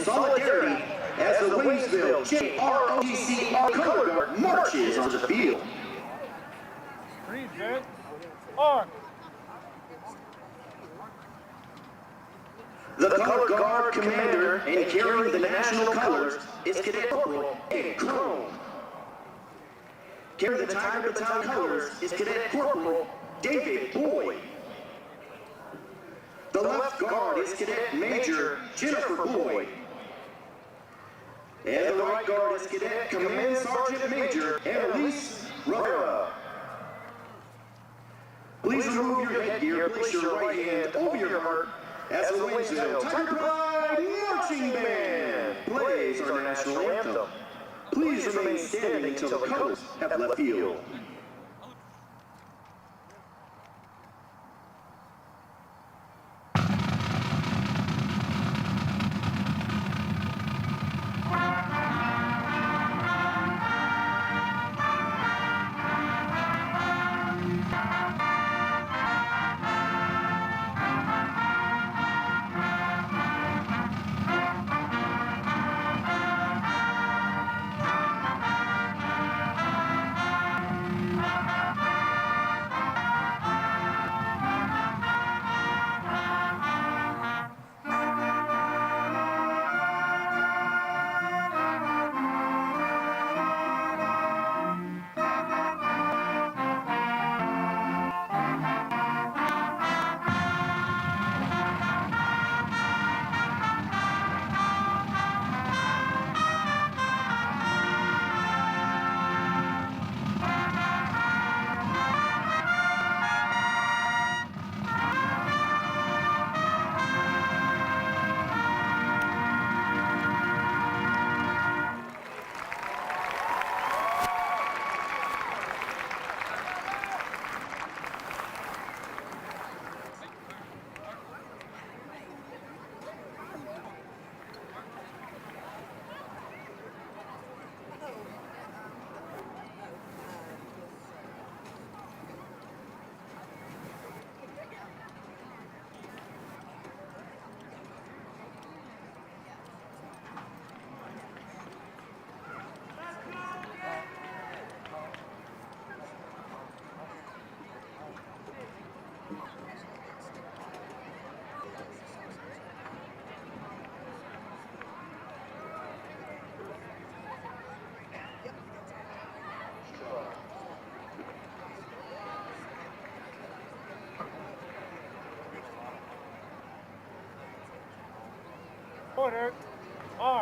solidarity as the Waynesville JROTC color guard marches onto the field. Breathe, good. On. The color guard commander and carrying the national colors is Cadet Corporal Ed Crone. Carrying the Tiger Battalion colors is Cadet Corporal David Boyd. The left guard is Cadet Major Jennifer Boyd. And the right guard is Cadet Command Sergeant Major Annalise Rivera. Please remove your headgear, place your right hand over your heart as the Waynesville Tiger Pride Marching Band plays our national anthem. Please remain standing until the colors have left field.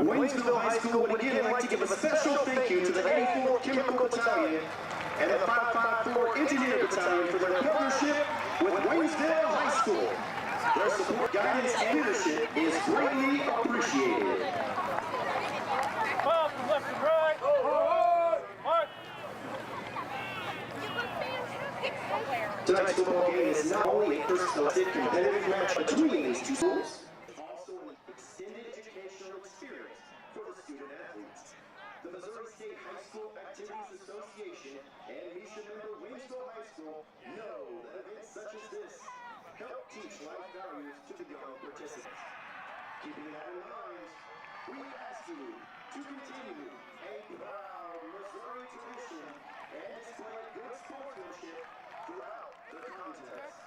Waynesville High School would again like to give a special thank you to the 84th Chemical Battalion and the 554 Engineer Battalion for their partnership with Waynesville High School. Their support, guidance, and leadership is greatly appreciated. Up, left and right. Mark. Tonight's football game is not only a first-selected competitive match between these two schools, the Missouri State High School Activities Association and Misha member Waynesville High School know that events such as this help teach life values to the young participants. Keeping that in mind, we ask you to continue a proud Missouri tradition and display good sportsmanship throughout the contest.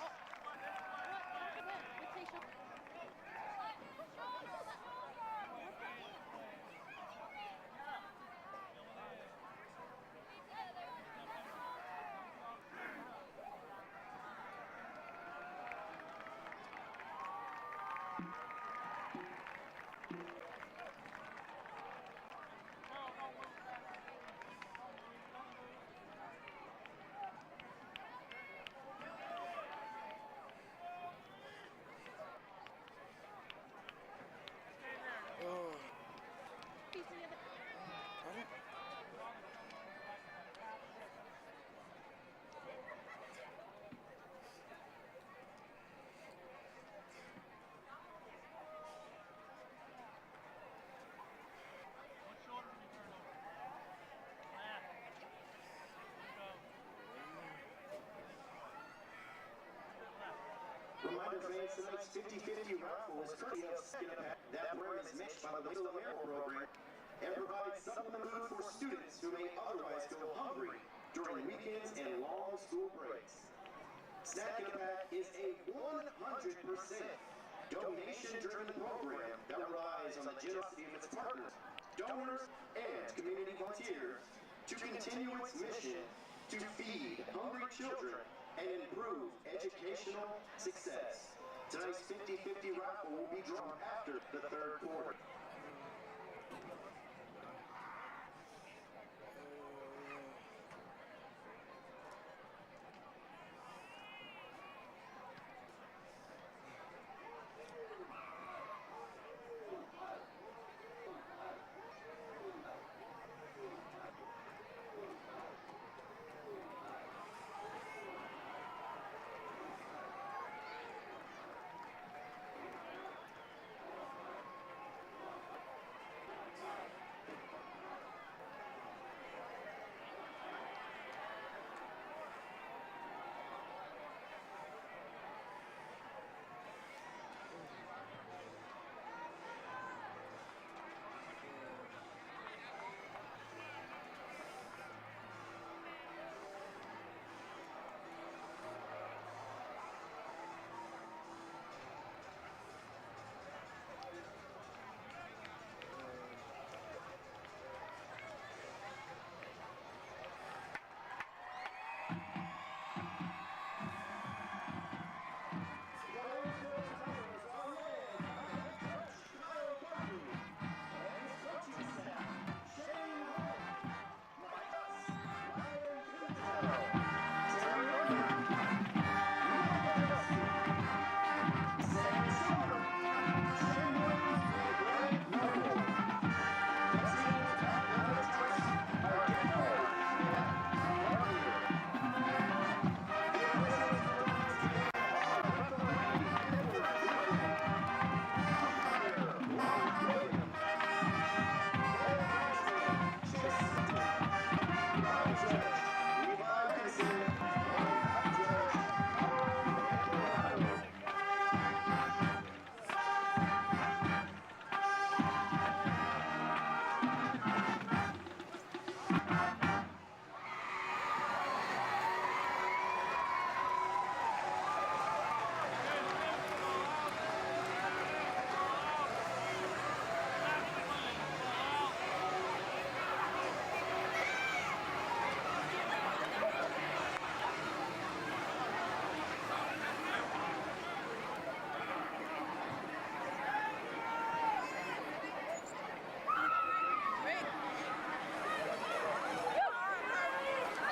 Reminder fans, tonight's 50-50 raffle is courtesy of Kickapoo. That program is mixed by the Waynesville program and provides supplement food for students who may otherwise go hungry during weekends and long school breaks. Snacking Pack is a 100% donation-driven program that relies on the generosity of its partners, donors, and community volunteers to continue its mission to feed hungry children and improve educational success. Tonight's 50-50 raffle will be drawn after the third quarter.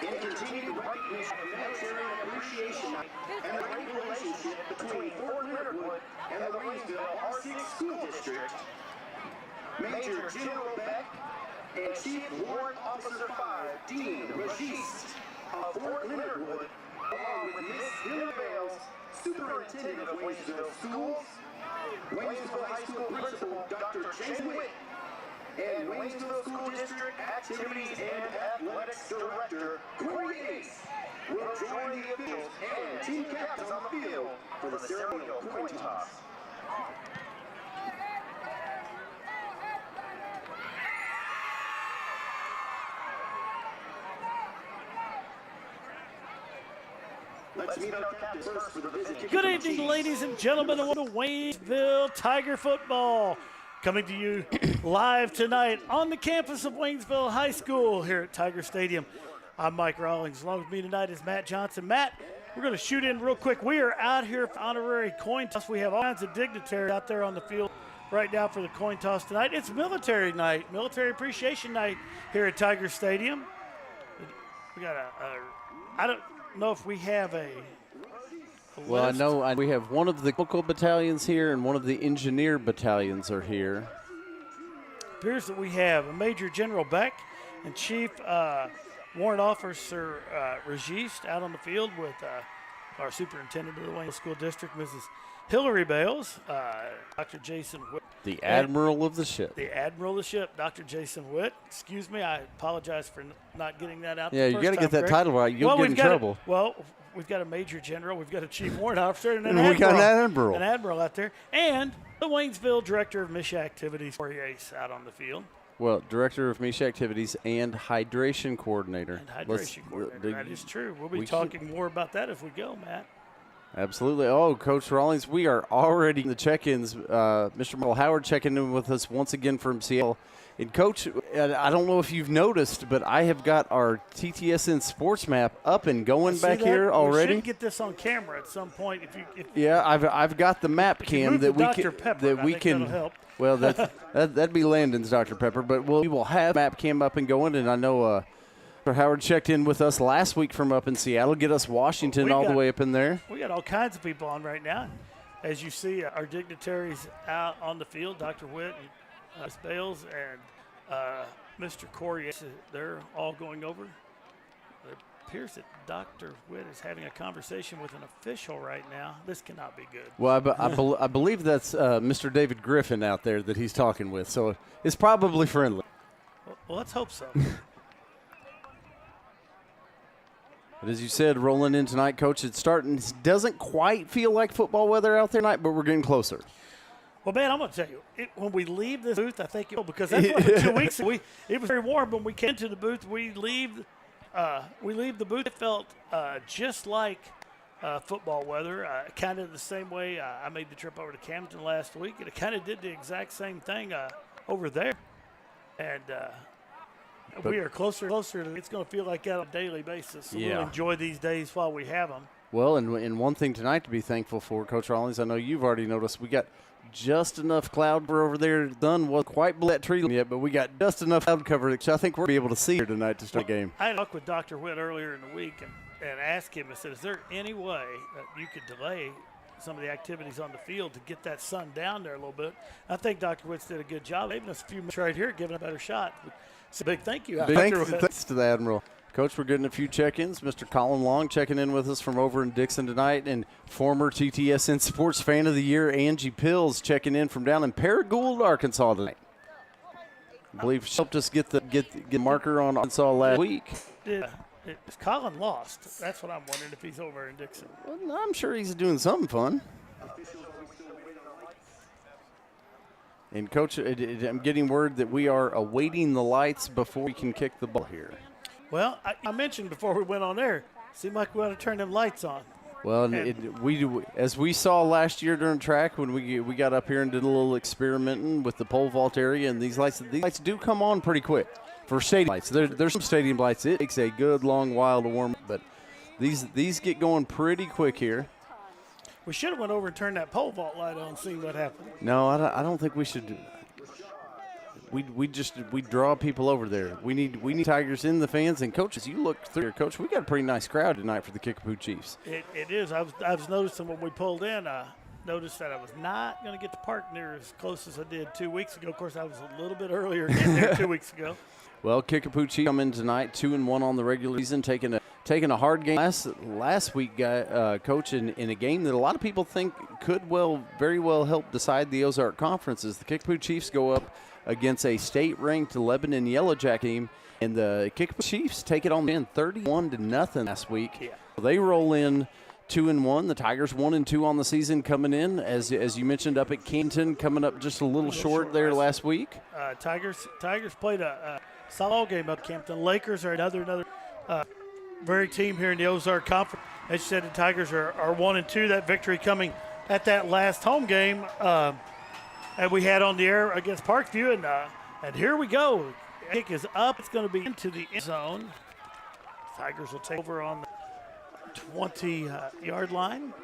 In continued recognition of Military Appreciation Night and the great relationship between Fort Leonard Wood and the Waynesville R6 School District, Major General Beck and Chief Warrant Officer 5, Dean Registe of Fort Leonard Wood, along with Miss Hillary Bales, Superintendent of Waynesville Schools, Waynesville High School Principal Dr. Jason Witt, and Waynesville School District Activities and Athletics Director Corey Ace will join the officials and team captains on the field for the ceremonial coin toss. Let's meet our captains first for the visit. Good evening, ladies and gentlemen, of Waynesville Tiger football. Coming to you live tonight on the campus of Waynesville High School here at Tiger Stadium. I'm Mike Rawlings. Along with me tonight is Matt Johnson. Matt, we're going to shoot in real quick. We are out here for honorary coin toss. We have all kinds of dignitaries out there on the field right now for the coin toss tonight. It's military night, military appreciation night here at Tiger Stadium. We got I don't know if we have a well, I know we have one of the local battalions here and one of the engineer battalions are here. Appears that we have a Major General Beck and Chief Warrant Officer Registe out on the field with our Superintendent of the Waynesville School District, Mrs. Hillary Bales, Dr. Jason Witt. The Admiral of the ship. The Admiral of the ship, Dr. Jason Witt. Excuse me, I apologize for not getting that out. Yeah, you got to get that title right. You'll get in trouble. Well, we've got a major general, we've got a chief warrant officer, and an we got an admiral. An admiral out there, and the Waynesville director of mission activities, Corey Ace, out on the field. Well, director of mission activities and hydration coordinator. And hydration coordinator. That is true. We'll be talking more about that as we go, Matt. Absolutely. Oh, Coach Rawlings, we are already in the check-ins. Mr. Michael Howard checking in with us once again from Seattle. And, Coach, I don't know if you've noticed, but I have got our TTSN sports map up and going back here already. We should get this on camera at some point. Yeah, I've got the map cam that we can. That'll help. Well, that'd be Landon's Dr. Pepper, but we will have map cam up and going. And I know Mr. Howard checked in with us last week from up in Seattle, get us Washington all the way up in there. We got all kinds of people on right now. As you see, our dignitaries out on the field, Dr. Witt and Ms. Bales and Mr. Corey, they're all going over. It appears that Dr. Witt is having a conversation with an official right now. This cannot be good. Well, I believe that's Mr. David Griffin out there that he's talking with, so it's probably friendly. Well, let's hope so. But as you said, rolling in tonight, Coach, it doesn't quite feel like football weather out there tonight, but we're getting closer. Well, man, I'm going to tell you, when we leave this booth, I think it will, because that's what 2 weeks ago, it was very warm. When we came to the booth, we leave the booth. It felt just like football weather, kind of the same way I made the trip over to Camden last week, and it kind of did the exact same thing over there. And we are closer and closer to it's going to feel like that on a daily basis. So we'll enjoy these days while we have them. Well, and one thing tonight to be thankful for, Coach Rawlings, I know you've already noticed, we got just enough cloud cover over there. Done wasn't quite below that tree yet, but we got just enough cloud cover that I think we'll be able to see here tonight to start the game. I talked with Dr. Witt earlier in the week and asked him, I said, is there any way that you could delay some of the activities on the field to get that sun down there a little bit? I think Dr. Witt did a good job. Leaving us a few minutes right here, giving a better shot. It's a big thank you. Thanks to the Admiral. Coach, we're getting a few check-ins. Mr. Colin Long checking in with us from over in Dixon tonight, and former TTSN Sports Fan of the Year, Angie Pills, checking in from down in Paragould, Arkansas tonight. I believe she helped us get the marker on Arkansas last week. Is Colin lost? That's what I'm wondering, if he's over in Dixon. Well, I'm sure he's doing something fun. And, Coach, I'm getting word that we are awaiting the lights before we can kick the ball here. Well, I mentioned before we went on there, seemed like we ought to turn them lights on. Well, as we saw last year during track when we got up here and did a little experimenting with the pole vault area, and these lights do come on pretty quick for stadium lights. There's some stadium lights. It takes a good long while to warm up, but these get going pretty quick here. We should have went over and turned that pole vault light on and seen what happened. No, I don't think we should. We draw people over there. We need Tigers in the fans. And coaches, you look through here, Coach. We got a pretty nice crowd tonight for the Kickapoo Chiefs. It is. I was noticing when we pulled in. Noticed that I was not going to get to park near as close as I did 2 weeks ago. Of course, I was a little bit earlier getting there 2 weeks ago. Well, Kickapoo Chiefs come in tonight 2-1 on the regular season, taking a hard game last week, Coach, in a game that a lot of people think could very well help decide the Ozark Conferences. The Kickapoo Chiefs go up against a state-ranked Lebanon Yellow Jacket team, and the Kickapoo Chiefs take it on in 31-0 last week. Yeah. They roll in 2-1. The Tigers 1-2 on the season coming in, as you mentioned, up at Canton, coming up just a little short there last week. Tigers played a solid game up Campton. Lakers are another very team here in the Ozark Conference. As you said, the Tigers are 1-2. That victory coming at that last home game that we had on the air against Parkview, and here we go. Kick is up. It's going to be into the end zone. Tigers will take over on the 20-yard line.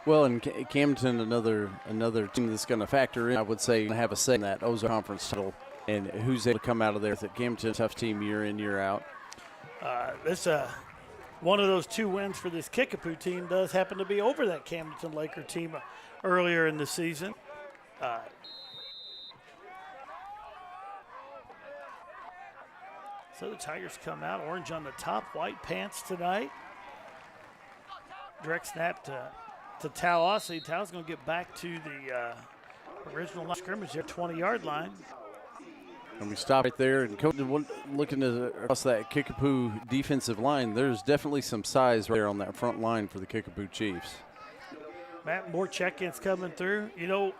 Well, in Camden, another team that's going to factor in, I would say, have a say in that Ozark Conference title, and who's able to come out of there with it. Camden, tough team year in, year out. This one of those 2 wins for this Kickapoo team does happen to be over that Camden Laker team earlier in the season. So the Tigers come out, orange on the top, white pants tonight. Direct snap to Tao Ossie. Tao's going to get back to the original line of scrimmage there, 20-yard line. And we stop right there. And Coach, looking across that Kickapoo defensive line, there's definitely some size right there on that front line for the Kickapoo Chiefs. Matt, more check-ins coming through. You know,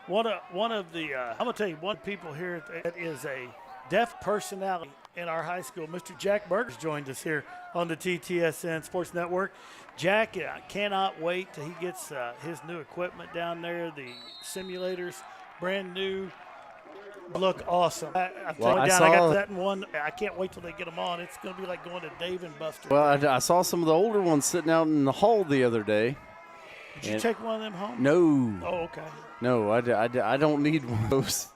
one of the I'm gonna tell you, one people here that is a deaf personality in our high school. Mr. Jack Burgers joined us here on the TTSN Sports Network. Jack, I cannot wait till he gets his new equipment down there. The simulators, brand new, look awesome. I got that in one. I can't wait till they get them on. It's going to be like going to Dave and Buster. Well, I saw some of the older ones sitting out in the hall the other day. Did you take one of them home? No. Oh, okay. No, I don't need one of those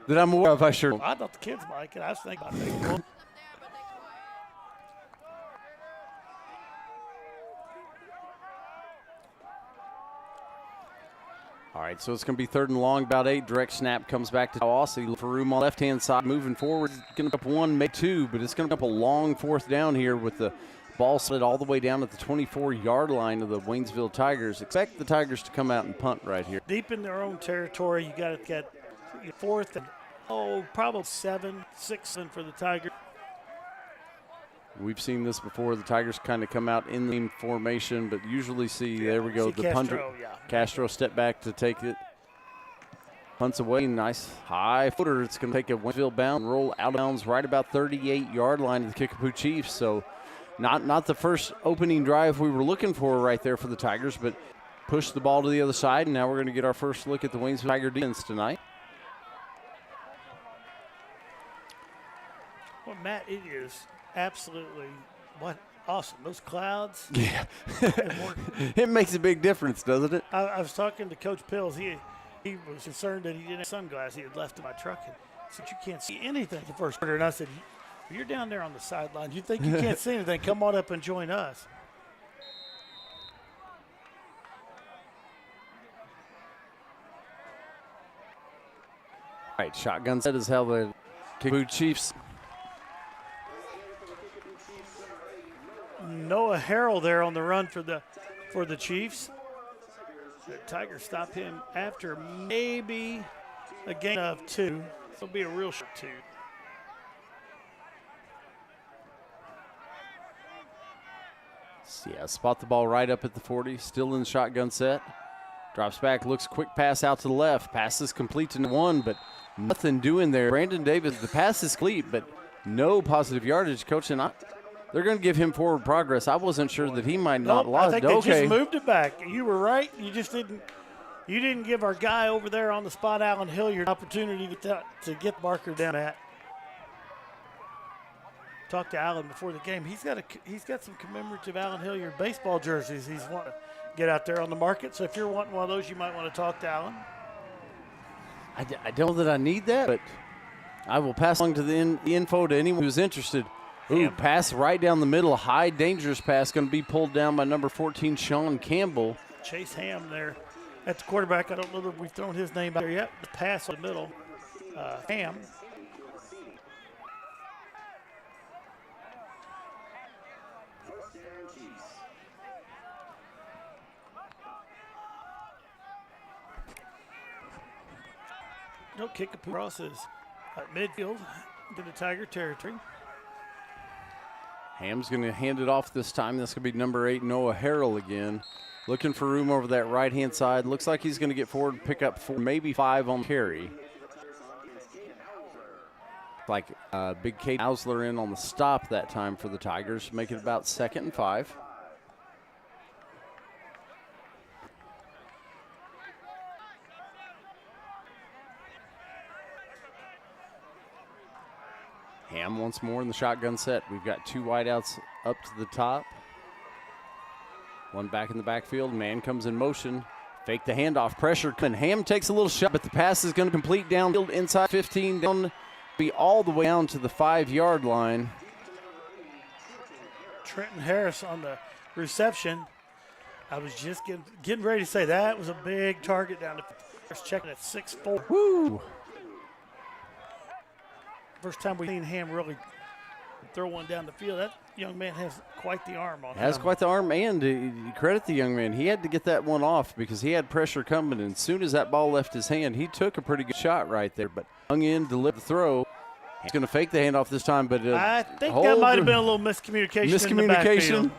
that I'm aware of. I sure. I thought the kids might. I was thinking about taking one. All right, so it's going to be 3rd and long, about 8. Direct snap comes back to Aussie for room on left-hand side. Moving forward, going to up 1, maybe 2, but it's going to up a long 4th down here with the ball slid all the way down at the 24-yard line of the Waynesville Tigers. Expect the Tigers to come out and punt right here. Deep in their own territory, you got to get 4th and, probably 7, 6 for the Tigers. We've seen this before. The Tigers kind of come out in the formation, but usually there we go. The punter, Castro step back to take it. Punts away, nice high footer. It's going to take a Waynesville bound, roll out of bounds right about 38-yard line of the Kickapoo Chiefs. So not the first opening drive we were looking for right there for the Tigers, but push the ball to the other side, and now we're going to get our first look at the Waynesville Tiger defense tonight. Well, Matt, it is absolutely awesome. Those clouds. Yeah. It makes a big difference, doesn't it? I was talking to Coach Pills. He was concerned that he didn't have sunglasses he had left in my truck. And he said, you can't see anything the first quarter. And I said, you're down there on the sideline. You think you can't see anything? Come on up and join us. All right, shotgun set is how the Kickapoo Chiefs. Noah Harrell there on the run for the Chiefs. The Tigers stop him after maybe a gain of 2. It'll be a real short 2. Yeah, spot the ball right up at the 40. Still in the shotgun set. Drops back, looks quick pass out to the left. Pass is complete to 1, but nothing doing there. Brandon Davis, the pass is complete, but no positive yardage. Coach, and they're going to give him forward progress. I wasn't sure that he might not lost. I think they just moved it back. You were right. You just didn't. You didn't give our guy over there on the spot, Alan Hilliard, an opportunity to get marker down at. Talked to Alan before the game. He's got some commemorative Alan Hilliard baseball jerseys he's wanting to get out there on the market. So if you're wanting one of those, you might want to talk to Alan. I don't know that I need that, but I will pass along to the info to anyone who's interested. Ooh, pass right down the middle. High, dangerous pass going to be pulled down by number 14, Sean Campbell. Chase Ham there at the quarterback. I don't know that we've thrown his name out there yet. The pass in the middle. Ham. No, Kickapoo crosses midfield into the Tiger territory. Ham's going to hand it off this time. That's going to be number 8, Noah Harrell again. Looking for room over that right-hand side. Looks like he's going to get forward and pick up 4, maybe 5 on carry. Like big Kate Ausler in on the stop that time for the Tigers, make it about 2nd and 5. Ham once more in the shotgun set. We've got 2 wideouts up to the top. One back in the backfield. Man comes in motion. Fake the handoff. Pressure. And Ham takes a little shot, but the pass is going to complete downfield inside 15. Down, be all the way down to the 5-yard line. Trenton Harris on the reception. I was just getting ready to say that was a big target down the first, checking at 6'4". Woo! First time we've seen Ham really throw one down the field. That young man has quite the arm on him. Has quite the arm, and you credit the young man. He had to get that one off because he had pressure coming, and as soon as that ball left his hand, he took a pretty good shot right there, but hung in, delivered the throw. He's going to fake the handoff this time, but I think that might have been a little miscommunication. In the backfield.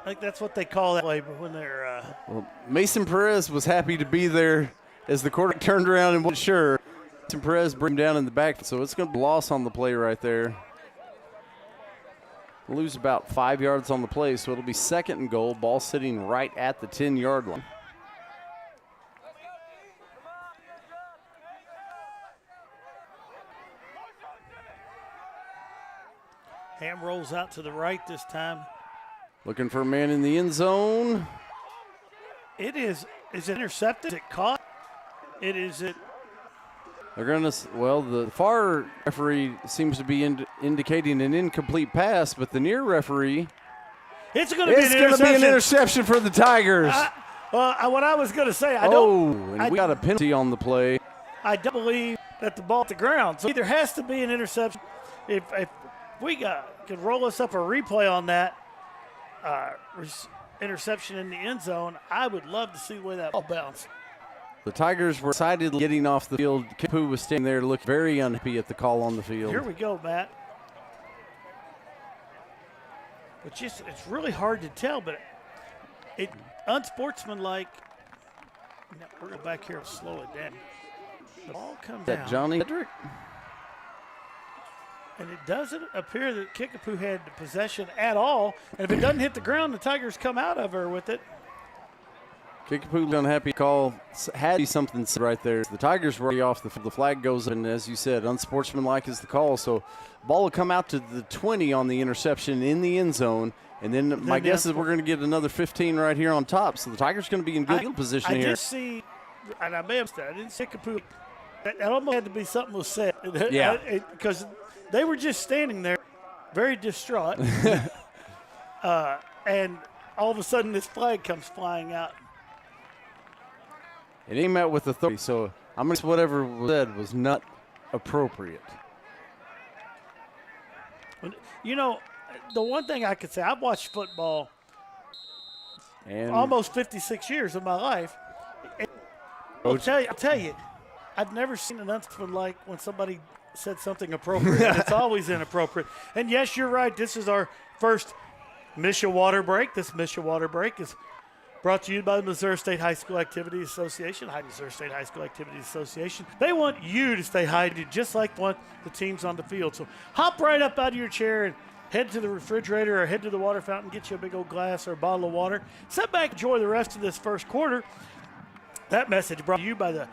I think that's what they call that way when they're. Well, Mason Perez was happy to be there as the quarterback turned around and wasn't sure. Mason Perez bring him down in the back, so it's going to be a loss on the play right there. Lose about 5 yards on the play, so it'll be 2nd and goal. Ball sitting right at the 10-yard line. Ham rolls out to the right this time. Looking for a man in the end zone. It is it intercepted? Is it caught? They're going to, well, the far referee seems to be indicating an incomplete pass, but the near referee. It's going to be an interception for the Tigers. What I was going to say, we got a penalty on the play. I don't believe that the ball at the ground. So there has to be an interception. If we could roll us up a replay on that interception in the end zone, I would love to see the way that ball bounced. The Tigers were excitedly getting off the field. Kickapoo was standing there looking very unhappy at the call on the field. Here we go, Matt. But it's really hard to tell, but it unsportsmanlike. Now, we're going to back here and slow it down. The ball comes down. That Johnny Hedrick? And it doesn't appear that Kickapoo had possession at all. And if it doesn't hit the ground, the Tigers come out of her with it. Kickapoo unhappy call. Had to be something right there. The Tigers were already off the field. The flag goes up, and as you said, unsportsmanlike is the call. So ball will come out to the 20 on the interception in the end zone. And then my guess is we're going to get another 15 right here on top. So the Tigers going to be in good field position here. I did see, and I may have said, I didn't see Kickapoo. That almost had to be something was said. Yeah. Because they were just standing there, very distraught. And all of a sudden this flag comes flying out. It came out with authority, so I'm going to say whatever was said was not appropriate. You know, the one thing I could say, I've watched football and almost 56 years of my life. I'll tell you, I've never seen an unsportsmanlike when somebody said something appropriate. It's always inappropriate. And yes, you're right. This is our first Misha Water Break. This Misha Water Break is brought to you by the Missouri State High School Activities Association. Hi, Missouri State High School Activities Association. They want you to stay hydrated just like the teams on the field. So hop right up out of your chair and head to the refrigerator or head to the water fountain, get you a big old glass or a bottle of water. Sit back, enjoy the rest of this first quarter. That message brought to you by the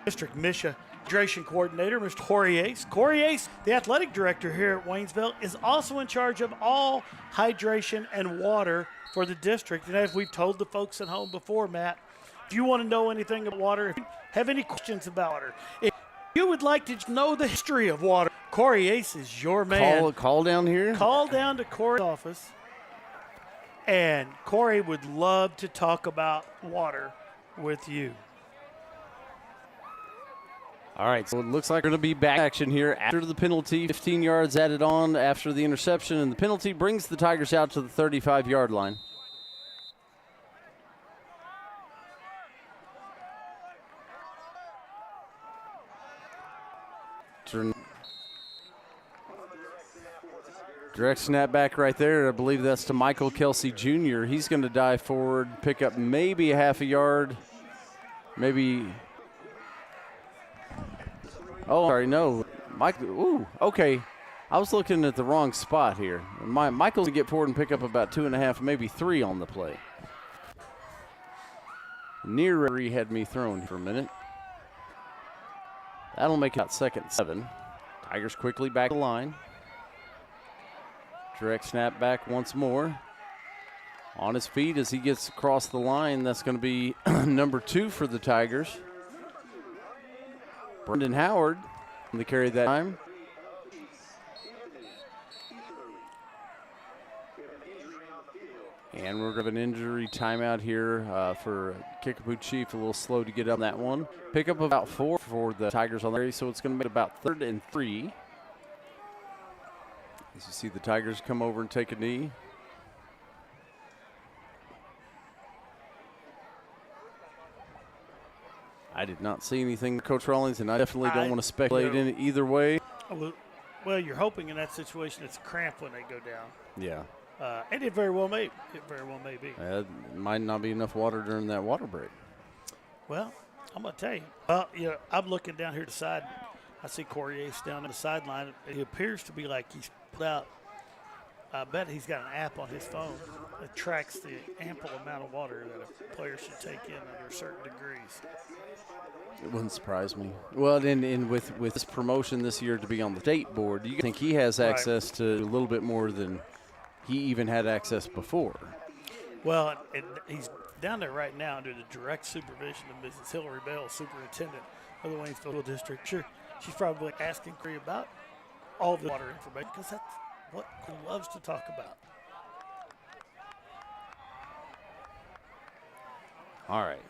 District Misha Hydration Coordinator, Mr. Corey Ace. Corey Ace, the athletic director here at Waynesville, is also in charge of all hydration and water for the district. And as we've told the folks at home before, Matt, if you want to know anything about water, if you have any questions about water, if you would like to know the history of water, Corey Ace is your man. Call down here. Call down to Corey's office, and Corey would love to talk about water with you. All right, so it looks like we're going to be back action here after the penalty. 15 yards added on after the interception, and the penalty brings the Tigers out to the 35-yard line. Direct snap back right there. I believe that's to Michael Kelsey Jr. He's going to dive forward, pick up maybe a half a yard, maybe. Oh, sorry, no. Ooh, okay. I was looking at the wrong spot here. Michael's going to get forward and pick up about 2.5, maybe 3 on the play. Near referee had me thrown for a minute. That'll make it out 2nd and 7. Tigers quickly back the line. Direct snap back once more. On his feet as he gets across the line. That's going to be number 2 for the Tigers. Brendan Howard to carry that time. And we're going to have an injury timeout here for Kickapoo Chief. A little slow to get up that one. Pick up about 4 for the Tigers on the area, so it's going to be about 3rd and 3. As you see the Tigers come over and take a knee. I did not see anything, Coach Rawlings, and I definitely don't want to speculate in it either way. Well, you're hoping in that situation it's a cramp when they go down. Yeah. And it very well may. It very well may be. It might not be enough water during that water break. Well, I'm going to tell you. Well, I'm looking down here to the side. I see Corey Ace down on the sideline. It appears to be like he's put out. I bet he's got an app on his phone that tracks the ample amount of water that a player should take in under certain degrees. It wouldn't surprise me. Well, and with this promotion this year to be on the state board, you think he has access to a little bit more than he even had access before. Well, and he's down there right now under the direct supervision of Mrs. Hillary Bell, superintendent of the Waynesville School District. Sure, she's probably asking Corey about all the water information because that's what he loves to talk about. All right.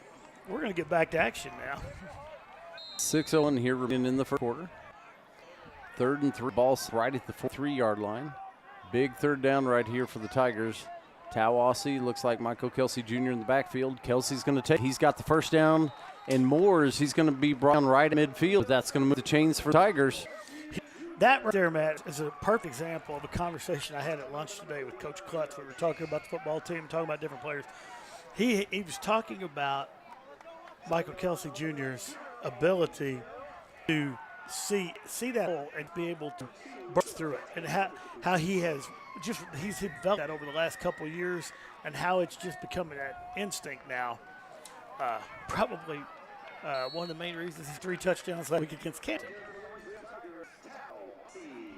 We're going to get back to action now. 6-0 here in the first quarter. 3rd and 3. Ball right at the 3-yard line. Big third down right here for the Tigers. Tawassee looks like Michael Kelsey Jr. in the backfield. Kelsey's going to take. He's got the first down. And Moores, he's going to be brought down right at midfield. That's going to move the chains for Tigers. That right there, Matt, is a perfect example of a conversation I had at lunch today with Coach Klutz. We were talking about the football team, talking about different players. He was talking about Michael Kelsey Jr.'s ability to see that hole and be able to burst through it, and how he's developed that over the last couple of years, and how it's just becoming that instinct now. Probably one of the main reasons he's 3 touchdowns last week against Canton.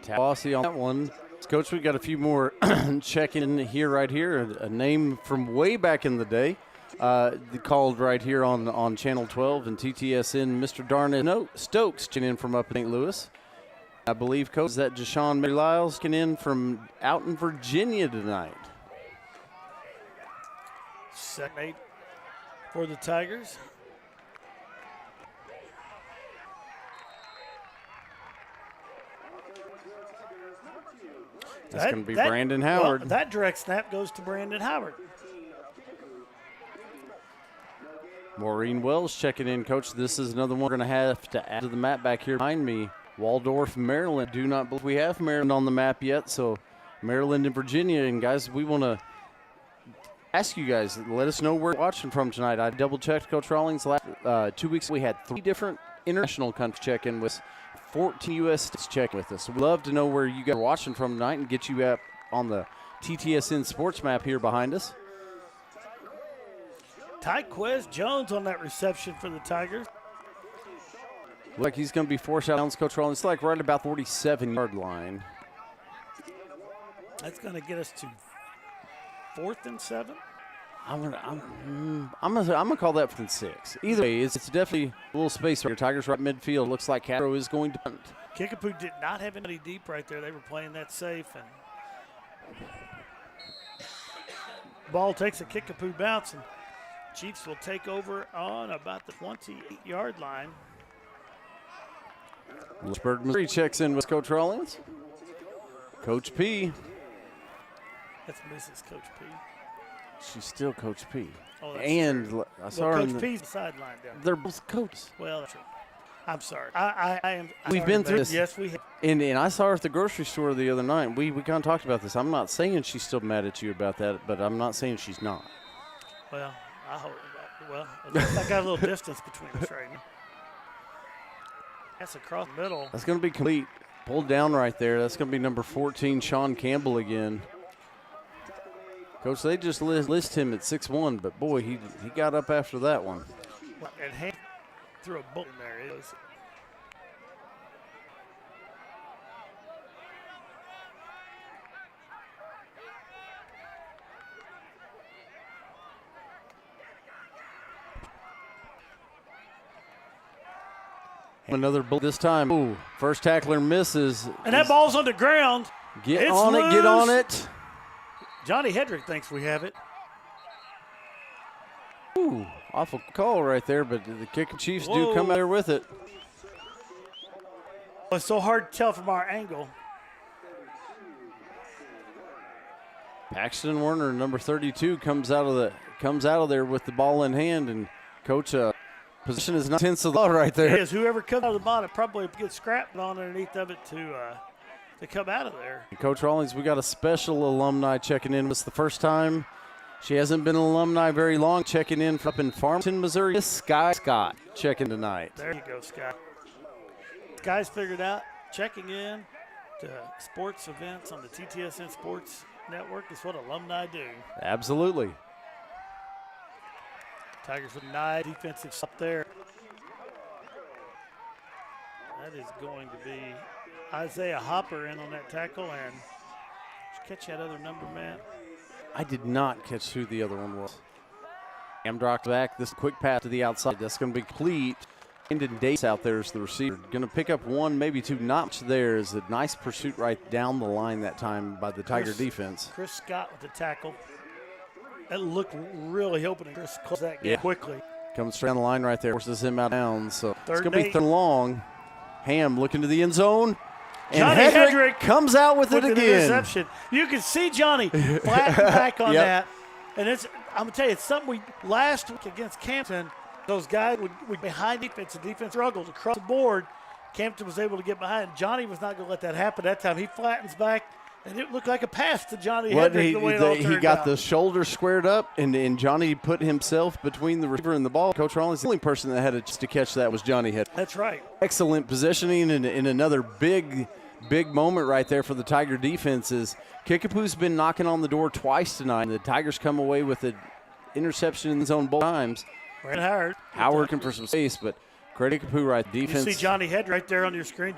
Tawassee on that one. Coach, we got a few more check-in here right here. A name from way back in the day. Called right here on Channel 12 and TTSN, Mr. Darnell Stokes checking in from up in St. Louis. I believe, Coach, is that Jashawn Mary Lyles checking in from out in Virginia tonight. 2nd and 8 for the Tigers. That's going to be Brandon Howard. Well, that direct snap goes to Brandon Howard. Maureen Wells checking in, Coach. This is another one we're going to have to add to the map back here behind me. Waldorf, Maryland. Do not believe we have Maryland on the map yet, so Maryland and Virginia. And, guys, we want to ask you guys, let us know where you're watching from tonight. I double-checked Coach Rawlings. Last 2 weeks we had 3 different international countries check in with 14 U.S. states check with us. So we'd love to know where you guys are watching from tonight and get you up on the TTSN sports map here behind us. Tyquez Jones on that reception for the Tigers. Looks like he's going to be forced out of bounds, Coach Rawlings. It's like right about 47-yard line. That's going to get us to 4th and 7. I'm gonna call that 4th and 6. Either way, it's definitely a little space right here. Tigers right midfield. Looks like Castro is going to punt. Kickapoo did not have anybody deep right there. They were playing that safe, and ball takes a Kickapoo bounce, and Chiefs will take over on about the 28-yard line. Lynchburg, Missouri checks in with Coach Rawlings. Coach P. That's Mrs. Coach P. She's still Coach P. Oh, that's and true. I saw her. Coach P's the sideline down. They're both coaches. Well, that's true. I'm sorry. I am. We've been through this. Yes, we have. And I saw her at the grocery store the other night. We kind of talked about this. I'm not saying she's still mad at you about that, but I'm not saying she's not. Well, I hope. Well, at least I got a little distance between us right now. That's across the middle. That's going to be complete. Pulled down right there. That's going to be number 14, Sean Campbell again. Coach, they just list him at 6'1", but boy, he got up after that one. And hand threw a bullet in there. It was. Another bullet this time. Ooh, first tackler misses. And that ball's on the ground. Get on it. Johnny Hedrick thinks we have it. Ooh, awful call right there, but the kicking Chiefs do come out there with it. It's so hard to tell from our angle. Paxton Werner, number 32, comes out of there with the ball in hand, and Coach Position is not tense at all right there. It is. Whoever comes out of the bottom probably gets scrapped on underneath of it to come out of there. Coach Rawlings, we got a special alumni checking in with us the first time. She hasn't been an alumni very long. Checking in up in Farmington, Missouri. Sky Scott checking tonight. There you go, Scott. Sky's figured out checking in to sports events on the TTSN Sports Network is what alumni do. Absolutely. Tigers with 9 defensive up there. That is going to be Isaiah Hopper in on that tackle. And did you catch that other number, Matt? I did not catch who the other one was. Amdrock back. This quick pass to the outside. That's going to be complete. Brandon Dace out there is the receiver. Going to pick up one, maybe two. Notch there is a nice pursuit right down the line that time by the Tiger defense. Chris Scott with the tackle. That looked really open. Chris closed that game quickly. Comes straight down the line right there. Forces him out of bounds. So it's going to be 8. third and long. Ham looking to the end zone. And Johnny Hedrick comes out with it an again. Interception. You can see Johnny flat back on that. And I'm going to tell you, it's something we last week against Campton, those guys would behind defense, and defense struggled across the board. Campton was able to get behind. Johnny was not going to let that happen that time. He flattens back, and it looked like a pass to Johnny Hedrick the way it all turned He got out. the shoulder squared up, and Johnny put himself between the receiver and the ball. Coach Rawlings, the only person that had a chance to catch that was Johnny Hedrick. That's right. Excellent positioning, and another big moment right there for the Tiger defenses. Kickapoo's been knocking on the door twice tonight. The Tigers come away with an interception in the zone both times. Howard looking for some space, but Kickapoo right defense. You see Johnny Hedrick right there on your screen.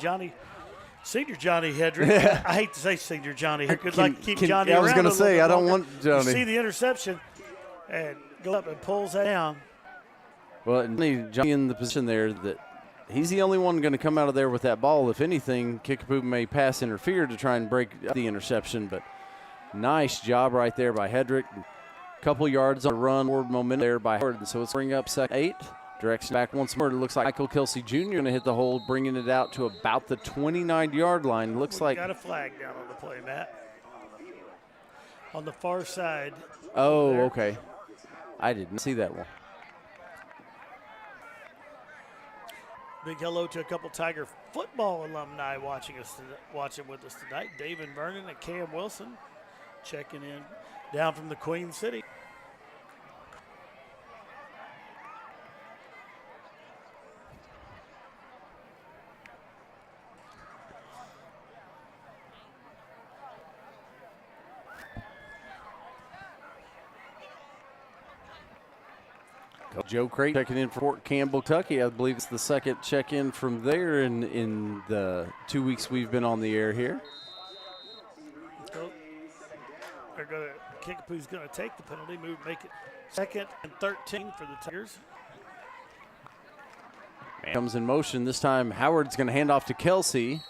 Senior Johnny Hedrick. I hate to say senior Johnny Hedrick because I keep Johnny around. I was going to say, I don't want Johnny. You see the interception and go up and pulls that down. Well, Johnny in the position there that he's the only one going to come out of there with that ball. If anything, Kickapoo may pass interfere to try and break the interception, but nice job right there by Hedrick. Couple yards on a run, forward momentum there by Howard. And so it's bring up second 8. Direction back once more. It looks like Michael Kelsey Jr. going to hit the hole, bringing it out to about the 29-yard line. Looks like got a flag down on the play, Matt. On the far side. Oh, okay. I didn't see that one. Big hello to a couple Tiger football alumni watching with us tonight. David Vernon and Cam Wilson checking in down from the Queen City. Joe Creighton checking in for Fort Campbell, Kentucky. I believe it's the second check-in from there in the 2 weeks we've been on the air here. Kickapoo's going to take the penalty, make it 2nd and 13 for the Tigers. Comes in motion. This time Howard's going to hand off to Kelsey.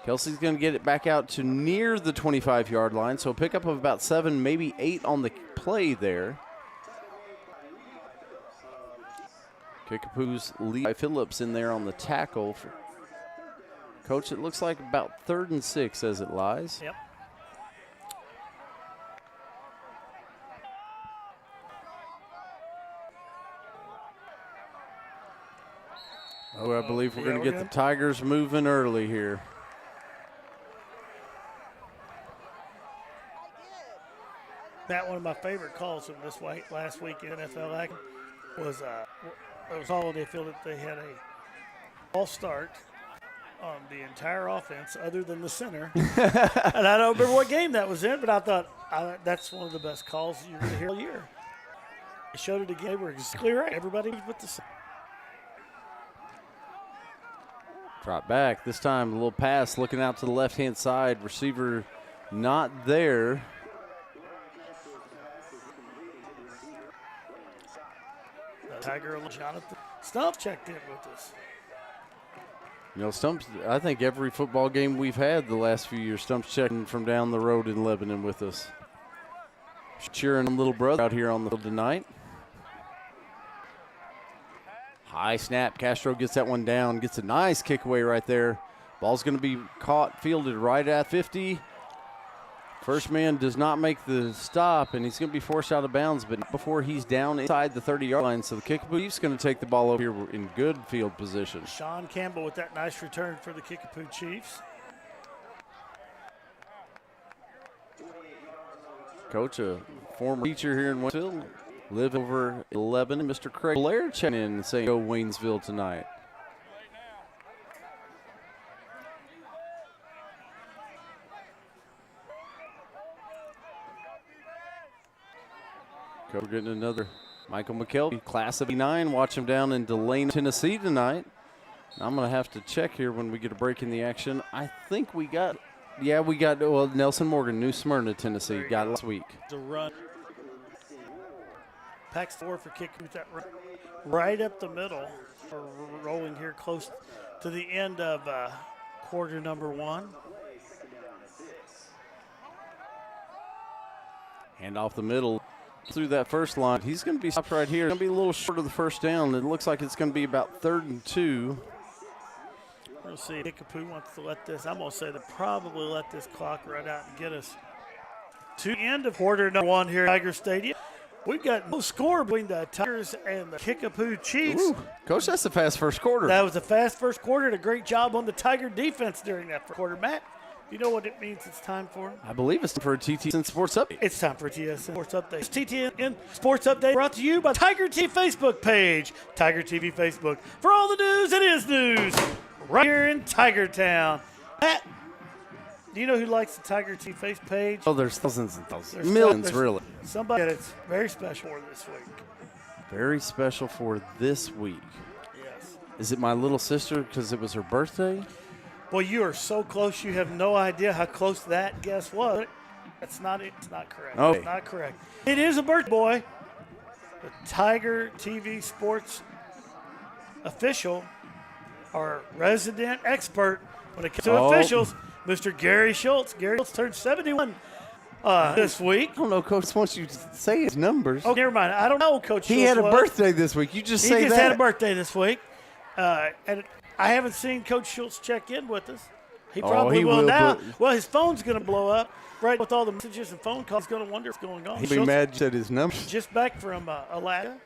Kelsey's going to get it back out to near the 25-yard line, so a pickup of about 7, maybe 8 on the play there. Kickapoo's Levi Phillips in there on the tackle. Coach, it looks like about 3rd and 6 as it lies. Yep. Oh, I believe we're going to get the Tigers moving early here. Matt, one of my favorite calls from this last week in NFL action was it was Holiday Field that they had a false start on the entire offense other than the center. And I don't remember what game that was in, but I thought that's one of the best calls you're going to hear all year. They showed it again. They were exactly right. Everybody was with the center. Drop back. This time a little pass looking out to the left-hand side. Receiver not there. Tiger Jonathan Stump checked in with us. You know, Stump's, I think every football game we've had the last few years, Stump's checking from down the road in Lebanon with us. Cheering on little brother out here on the field tonight. High snap. Castro gets that one down. Gets a nice kick away right there. Ball's going to be caught, fielded right at 50. First man does not make the stop, and he's going to be forced out of bounds, but before he's down inside the 30-yard line. So the Kickapoo Chiefs going to take the ball over here in good field position. Sean Campbell with that nice return for the Kickapoo Chiefs. Coach, a former teacher here in Waynesville, live over 11. Mr. Craig Blair checking in and saying, go Waynesville tonight. We're getting another Michael McKelvey, class of '89. Watch him down in Delano, Tennessee tonight. I'm going to have to check here when we get a break in the action. I think we got, well, Nelson Morgan, New Smyrna, Tennessee, got last week. The run. Packs 4 for Kickapoo with that run. Right up the middle. We're rolling here close to the end of quarter number 1. Hand off the middle. Through that first line. He's going to be stopped right here. Going to be a little short of the first down. It looks like it's going to be about 3rd and 2. We'll see. Kickapoo wants to let this. I'm going to say they'll probably let this clock run out and get us to the end of quarter number 1 here at Tiger Stadium. We've got no score between the Tigers and the Kickapoo Chiefs. Ooh, Coach, that's a fast first quarter. That was a fast first quarter and a great job on the Tiger defense during that first quarter. Matt, you know what it means it's time for? I believe it's time for a TTN Sports Update. It's time for a TSN Sports Update. TTN Sports Update brought to you by Tiger TV Facebook page. Tiger TV Facebook. For all the news, it is news. Right here in Tiger Town. Matt, do you know who likes the Tiger TV Facebook page? Oh, there's thousands and thousands. Millions, really. Somebody that's very special for this week. Very special for this week. Yes. Is it my little sister because it was her birthday? Well, you are so close, you have no idea how close that guess was. That's not it. It's not correct. Oh. It's not correct. It is a birthday boy. The Tiger TV Sports official, our resident expert when it comes to officials, Mr. Gary Schultz. Gary Schultz turned 71 this week. I don't know, Coach wants you to say his numbers. Oh, never mind. I don't know, Coach Schultz. He had a birthday this week. You just say that. He just had a birthday this week. And I haven't seen Coach Schultz check in with us. He probably will now. Well, his phone's going to blow up right with all the messages and phone calls. He's going to wonder what's going on. He'll be mad you said his numbers. Just back from Alaska.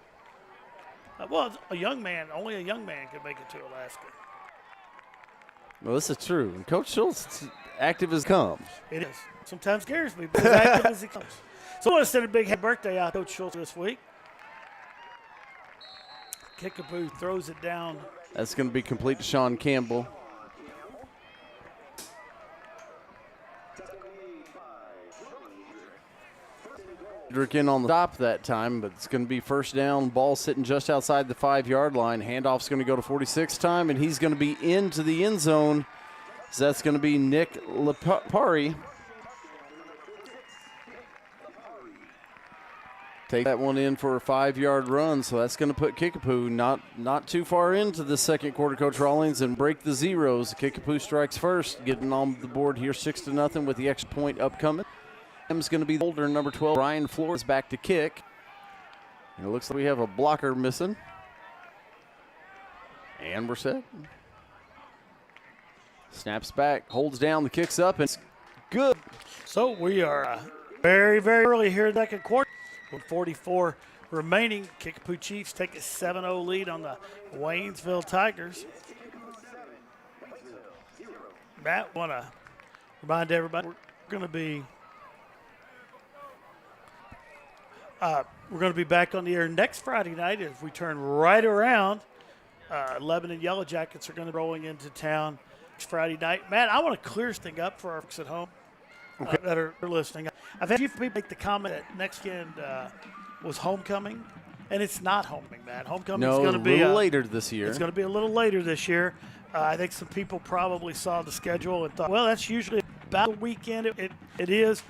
Well, a young man. Only a young man could make it to Alaska. Well, this is true. And Coach Schultz is active as comes. It is. Sometimes scares me, but as active as he comes. So I want to send a big happy birthday out to Coach Schultz this week. Kickapoo throws it down. That's going to be complete to Sean Campbell. Hendrick in on the stop that time, but it's going to be first down. Ball sitting just outside the 5-yard line. Handoff's going to go to 46 time, and he's going to be into the end zone. So that's going to be Nick Lepari. Take that one in for a 5-yard run, so that's going to put Kickapoo not too far into the second quarter, Coach Rawlings, and break the zeros. Kickapoo strikes first, getting on the board here 6-0 with the extra point upcoming. It's going to be the holder, number 12, Ryan Flores, back to kick. And it looks like we have a blocker missing. And we're set. Snaps back, holds down, the kick's up, and it's good. So we are very, very early here in the second quarter. With 44 remaining, Kickapoo Chiefs take a 7-0 lead on the Waynesville Tigers. Matt, want to remind everybody we're going to be back on the air next Friday night if we turn right around. Lebanon Yellow Jackets are going to be rolling into town next Friday night. Matt, I want to clear this thing up for our folks at home. That are listening. I've had a few people make the comment that next weekend was homecoming, and it's not homecoming, Matt. Homecoming is going to be a little later this year. It's going to be a little later this year. I think some people probably saw the schedule and thought, well, that's usually about the weekend. It is.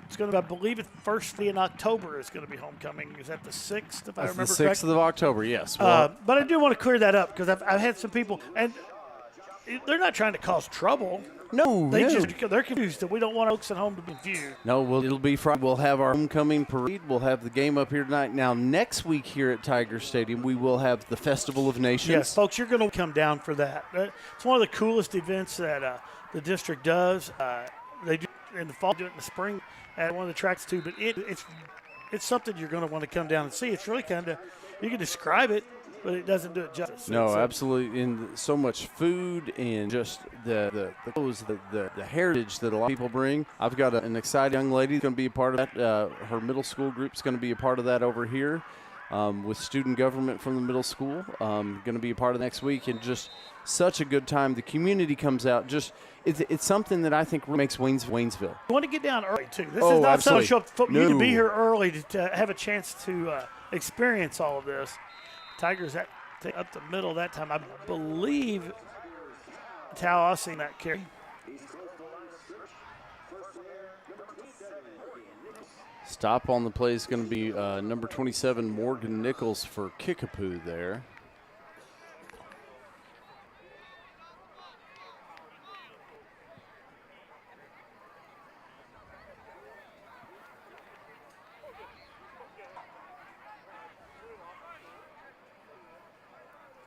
It's going to, I believe, the first day in October is going to be homecoming. Is that the 6th, if I remember correctly? The 6th of October, yes. But I do want to clear that up because I've had some people, and they're not trying to cause trouble. No, they're confused that we don't want folks at home to be confused. No, it'll be Friday. We'll have our homecoming parade. We'll have the game up here tonight. Now, next week here at Tiger Stadium, we will have the Festival of Nations. Yes, folks, you're going to come down for that. It's one of the coolest events that the district does. They do in the fall, do it in the spring at one of the tracks too. But it's something you're going to want to come down and see. It's really kind of, you can describe it, but it doesn't do it justice. No, absolutely. And so much food and just the clothes, the heritage that a lot of people bring. I've got an excited young lady going to be a part of that. Her middle school group is going to be a part of that over here with student government from the middle school. Going to be a part of next week, and just such a good time. The community comes out. Just it's something that I think makes Waynesville. You want to get down early too. This is not so much up football. You need to be here early to have a chance to experience all of this. Tigers up the middle that time. I believe Tallahassee that carry. Stop on the play is going to be number 27, Morgan Nichols for Kickapoo there.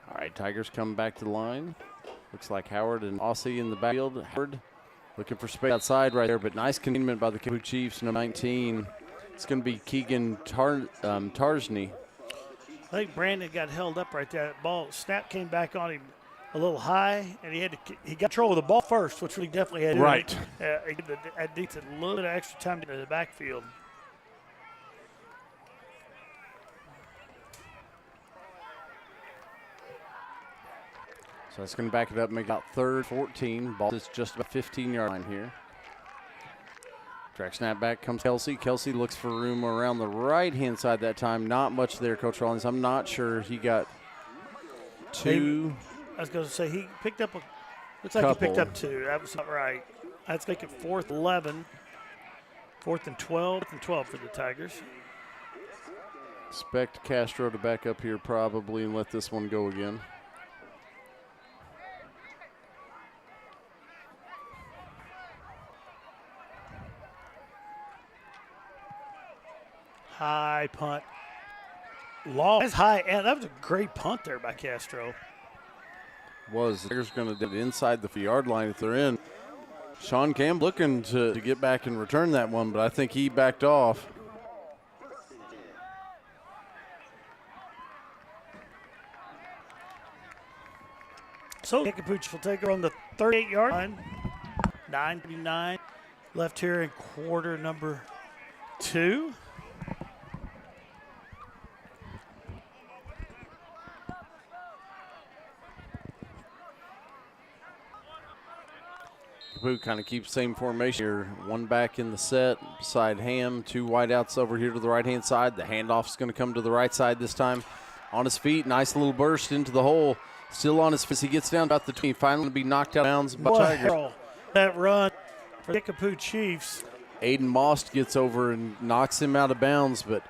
All right, Tigers come back to the line. Looks like Howard and Aussie in the backfield. Howard looking for space outside right there, but nice containment by the Kickapoo Chiefs. Number 19, it's going to be Keegan Tarsney. I think Brandon got held up right there. That ball snap came back on him a little high, and he got control of the ball first, which we definitely had. Right. He needs a little bit of extra time to the backfield. So that's going to back it up, make it about 3rd, 14. Ball is just about 15-yard line here. Track snap back comes Kelsey. Kelsey looks for room around the right-hand side that time. Not much there, Coach Rollins. I'm not sure he got two. I was going to say he picked up looks like he picked up 2. That was not right. Let's make it 4th 11. 4th and 12. 4th and 12 for the Tigers. Expect Castro to back up here probably and let this one go again. High punt. Long. That's high, and that was a great punt there by Castro. The Tigers going to do it inside the yard line if they're in. Sean Camp looking to get back and return that one, but I think he backed off. So Kickapoo will take her on the 38-yard line. 9:39 left here in quarter number 2. Kickapoo kind of keeps the same formation here. One back in the set beside Ham. 2 wideouts over here to the right-hand side. The handoff's going to come to the right side this time. On his feet, nice little burst into the hole. Still on his feet. He gets down about the 20. Finally be knocked out of bounds by Tigers. That run for the Kickapoo Chiefs. Aiden Most gets over and knocks him out of bounds, but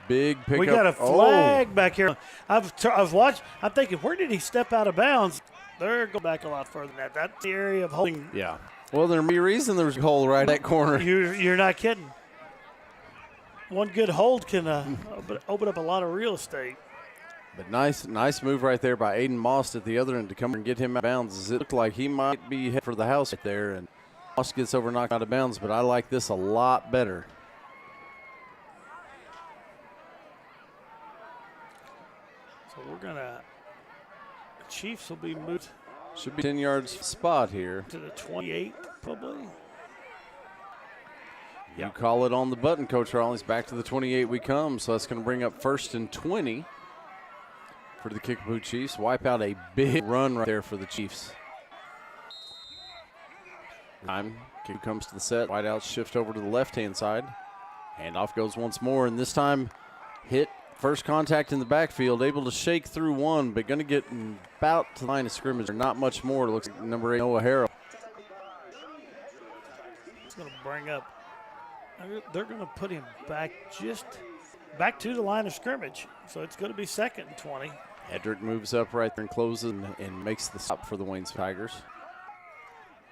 big pickup. We got a flag back here. I've watched. I'm thinking, where did he step out of bounds? They're going back a lot further than that. That's the area of holding. Yeah. Well, there may be a reason there's a hole right in that corner. You're not kidding. One good hold can open up a lot of real estate. But nice move right there by Aiden Most at the other end to come and get him out of bounds. It looked like he might be headed for the house right there, and Most gets over knocked out of bounds, but I like this a lot better. So we're going to – Chiefs will be moved. Should be 10 yards spot here. To the 28, probably. You call it on the button, Coach Rollins. Back to the 28 we come, so that's going to bring up 1st and 20 for the Kickapoo Chiefs. Wipe out a big run right there for the Chiefs. Time, kick comes to the set. Wideouts shift over to the left-hand side. Handoff goes once more, and this time hit. First contact in the backfield, able to shake through one, but going to get about to the line of scrimmage. Not much more. It looks like number 8, Noah Harrell. It's going to bring up. They're going to put him back to the line of scrimmage. So it's going to be 2nd and 20. Hedrick moves up right there and closes and makes the stop for the Waynesville Tigers.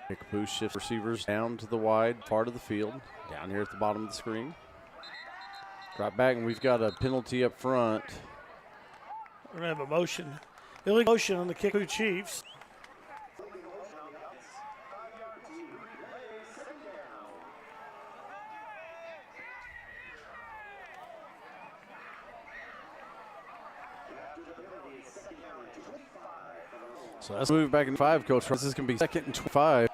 Kickapoo shifts receivers down to the wide part of the field, down here at the bottom of the screen. Drop back, and we've got a penalty up front. We're going to have a motion. Illegal motion on the Kickapoo Chiefs. So let's move back in 5, Coach. This is going to be 2nd and 25.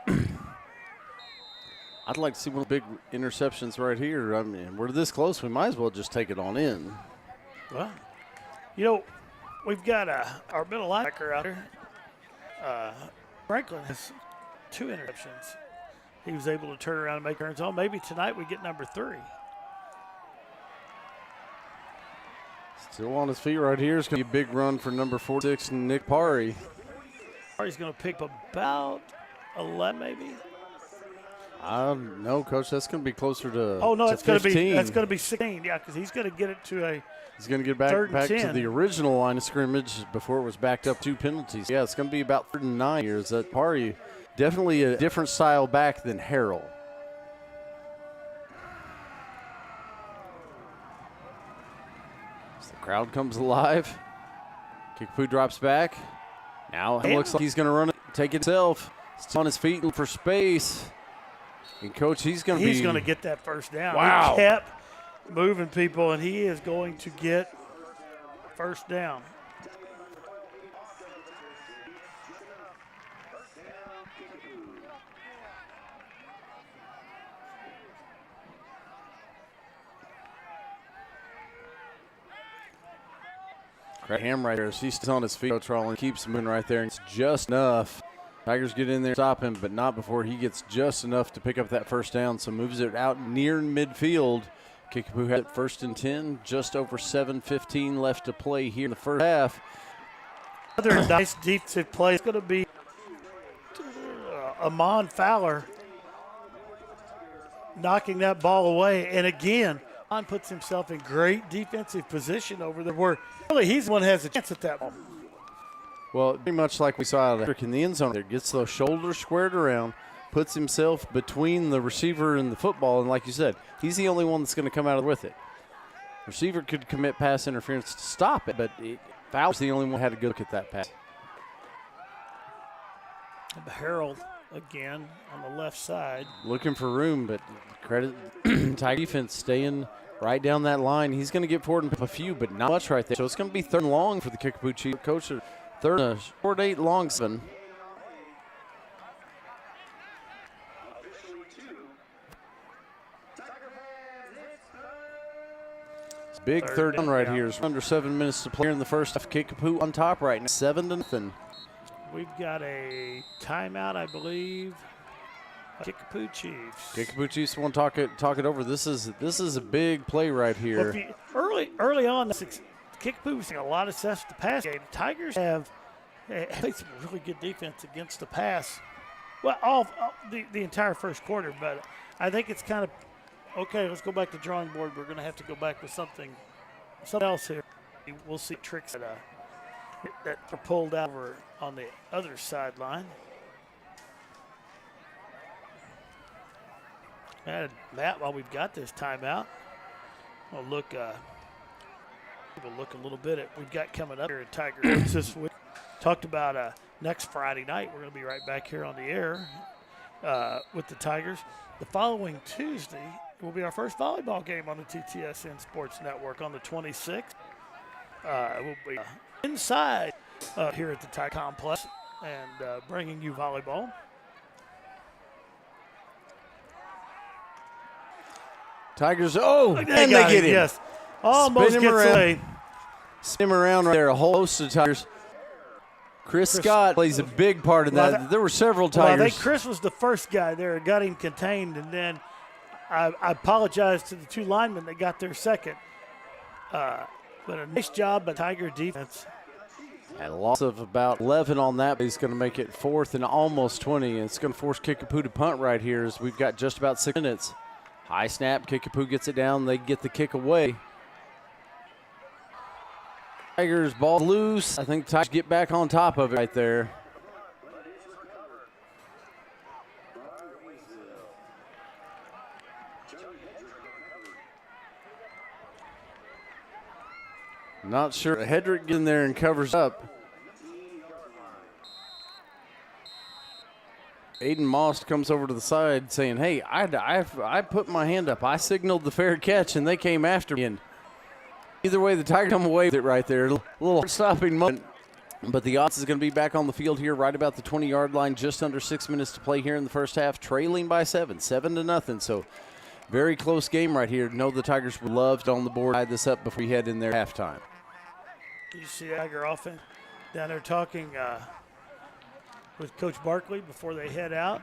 I'd like to see one of the big interceptions right here. I mean, we're this close. We might as well just take it on in. Well, you know, we've got our middle linebacker out there. Franklin has 2 interceptions. He was able to turn around and make turns on. Maybe tonight we get number 3. Still on his feet right here. It's going to be a big run for number 46, Nick Pari. Pari's going to pick up about 11 maybe. No, Coach. That's going to be closer to. Oh no, it's going to be. That's going to be 16. Yeah, because he's going to get it to a. He's going to get back to the original line of scrimmage before it was backed up 2 penalties. Yeah, it's going to be about 3rd and 9 years. That Pari, definitely a different style back than Harrell. As the crowd comes alive, Kickapoo drops back. Now it looks like he's going to run it, take it himself. He's on his feet for space. And, Coach, he's going to get that first down. Wow. He kept moving people, and he is going to get first down. Him right there. He's on his feet. Trollin keeps moving right there. And it's just enough. Tigers get in there, stop him, but not before he gets just enough to pick up that first down. So moves it out near midfield. Kickapoo had it 1st and 10. Just over 7:15 left to play here in the first half. Another nice defensive play. It's going to be Amon Fowler knocking that ball away. And again, Amon puts himself in great defensive position over there where really he's the one that has a chance at that ball. Well, pretty much like we saw in the end zone there. Gets those shoulders squared around, puts himself between the receiver and the football, and like you said, he's the only one that's going to come out with it. Receiver could commit pass interference to stop it, but Fowler's the only one who had to go look at that pass. Harold again on the left side. Looking for room, but credit Tiger defense staying right down that line. He's going to get forward and pick a few, but not much right there. So it's going to be 3rd and long for the Kickapoo Chief. Coach, 3rd and short 8, long 7. It's big 3rd down right here. It's under 7 minutes to play in the first half. Kickapoo on top right now, 7-0. We've got a timeout, I believe. Kickapoo Chiefs. Kickapoo Chiefs want to talk it over. This is a big play right here. Well, early on, Kickapoo was seeing a lot of success with the pass game. The Tigers have played some really good defense against the pass. Well, all the entire first quarter, but I think it's kind of okay. Let's go back to the drawing board. We're going to have to go back with something else here. We'll see tricks that are pulled out over on the other sideline. And Matt, while we've got this timeout, we'll look a little bit at what we've got coming up here at Tiger this week. Talked about next Friday night. We're going to be right back here on the air with the Tigers. The following Tuesday will be our first volleyball game on the TTSN Sports Network on the 26th. We'll be inside here at the Tiger Complex and bringing you volleyball. Tigers, and they get him. Yes, almost gets away. Spin him around right there, a whole host of Tigers. Chris Scott plays a big part in that. There were several Tigers. Well, I think Chris was the first guy there, got him contained, and then I apologize to the 2 linemen that got there second. But a nice job by Tiger defense. And a loss of about 11 on that, but he's going to make it 4th and almost 20. And it's going to force Kickapoo to punt right here as we've got just about 6 minutes. High snap, Kickapoo gets it down. They get the kick away. Tigers ball loose. I think the Tigers get back on top of it right there. Not sure. Hedrick gets in there and covers up. Aiden Moss comes over to the side saying, hey, I put my hand up. I signaled the fair catch, and they came after me. And either way, the Tigers come away with it right there. A little stopping moment. But the offense is going to be back on the field here right about the 20-yard line, just under 6 minutes to play here in the first half, trailing by 7-0. So very close game right here. Know the Tigers would love to on the board tie this up before we head in there halftime. You see Tiger offense down there talking with Coach Barkley before they head out.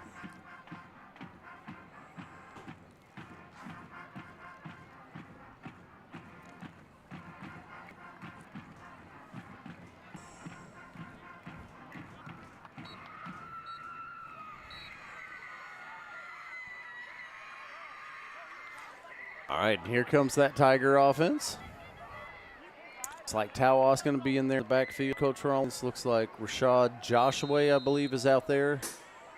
All right, here comes that Tiger offense. It's like Tawas going to be in there in the backfield. Coach Rollins looks like Rashad Joshua, I believe, is out there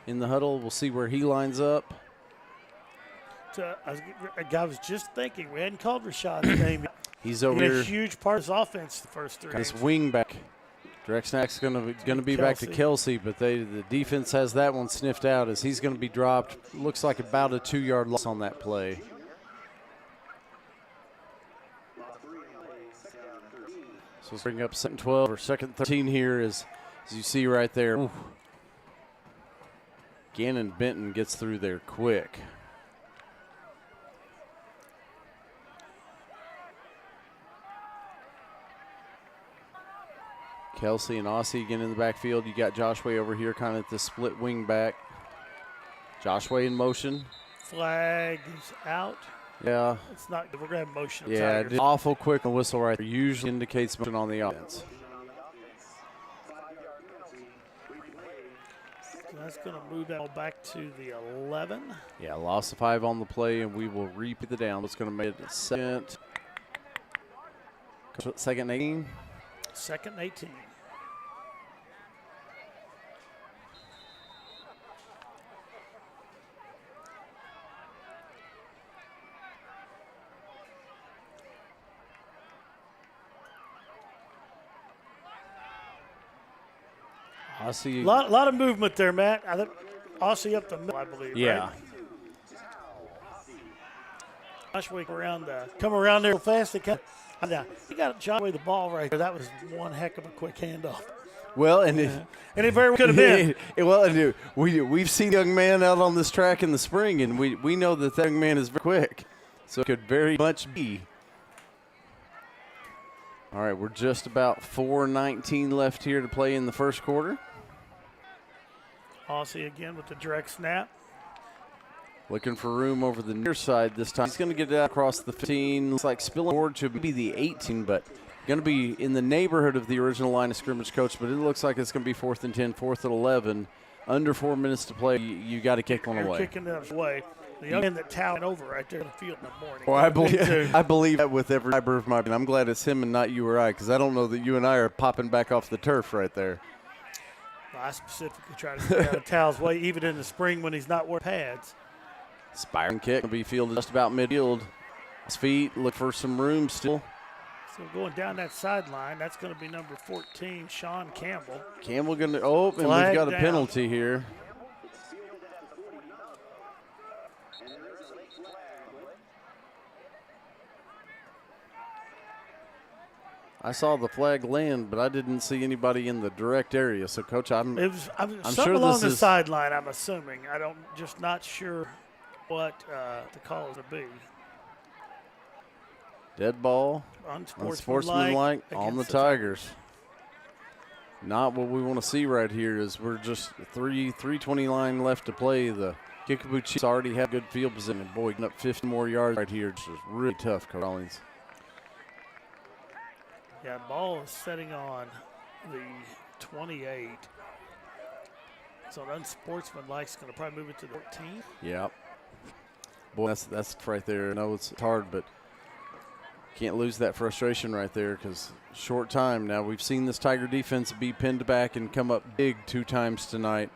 in the huddle. We'll see where he lines up. I was just thinking, we hadn't called Rashad's name. He's over here. A huge part of his offense the first three. This wing back. Direct snack's going to be back to Kelsey, but the defense has that one sniffed out as he's going to be dropped. Looks like about a 2-yard loss on that play. So let's bring up 2nd 12 or 2nd 13 here as you see right there. Ooh. Gannon Benton gets through there quick. Kelsey and Aussie again in the backfield. You got Joshua over here kind of at the split wing back. Joshua in motion. Flag is out. Yeah. It's not. We're going to have motion. Yeah, awful quick whistle right there. Usually indicates motion on the offense. So that's going to move that ball back to the 11. Yeah, loss of 5 on the play, and we will repeat the down. It's going to make it second. 2nd 18. 2nd 18. Aussie. Lot of movement there, Matt. I think Aussie up the middle, I believe. Yeah. Right? Joshua come around there real fast. He got Joshua the ball right there. That was one heck of a quick handoff. Well, and it very well could have been. Well, and we've seen a young man out on this track in the spring, and we know that young man is very quick, so it could very much be. All right, we're just about 4:19 left here to play in the first quarter. Aussie again with the direct snap. Looking for room over the near side this time. He's going to get it out across the 15. Looks like spilling forward to maybe the 18, but going to be in the neighborhood of the original line of scrimmage, Coach. But it looks like it's going to be 4th and 10, 4th and 11. Under 4 minutes to play. You got to kick one away. Kicking it away. The young man that towered over right there in the field in the morning. Well, I believe that with every fiber of my being. I'm glad it's him and not you or I, because I don't know that you and I are popping back off the turf right there. Well, I specifically try to stay out of Tal's way, even in the spring when he's not wearing pads. Spiring kick will be fielded just about midfield. His feet look for some room still. So going down that sideline, that's going to be number 14, Sean Campbell. Campbell going to, and we've got a penalty here. I saw the flag land, but I didn't see anybody in the direct area. So, Coach, I'm sure along this the is sideline. I'm assuming. Just not sure what the call is to be. Dead ball, unsportsmanlike on the Tigers. Not what we want to see right here. Is we're just 3:20 left to play. The Kickapoo Chiefs already have good field position. Boy, getting up 50 more yards right here. It's just really tough, Coach Rollins. Yeah, ball is setting on the 28. So an unsportsmanlike is going to probably move it to the 14. Yeah. Boy, that's right there. I know it's hard, but can't lose that frustration right there because short time now. We've seen this Tiger defense be pinned back and come up big 2 times tonight.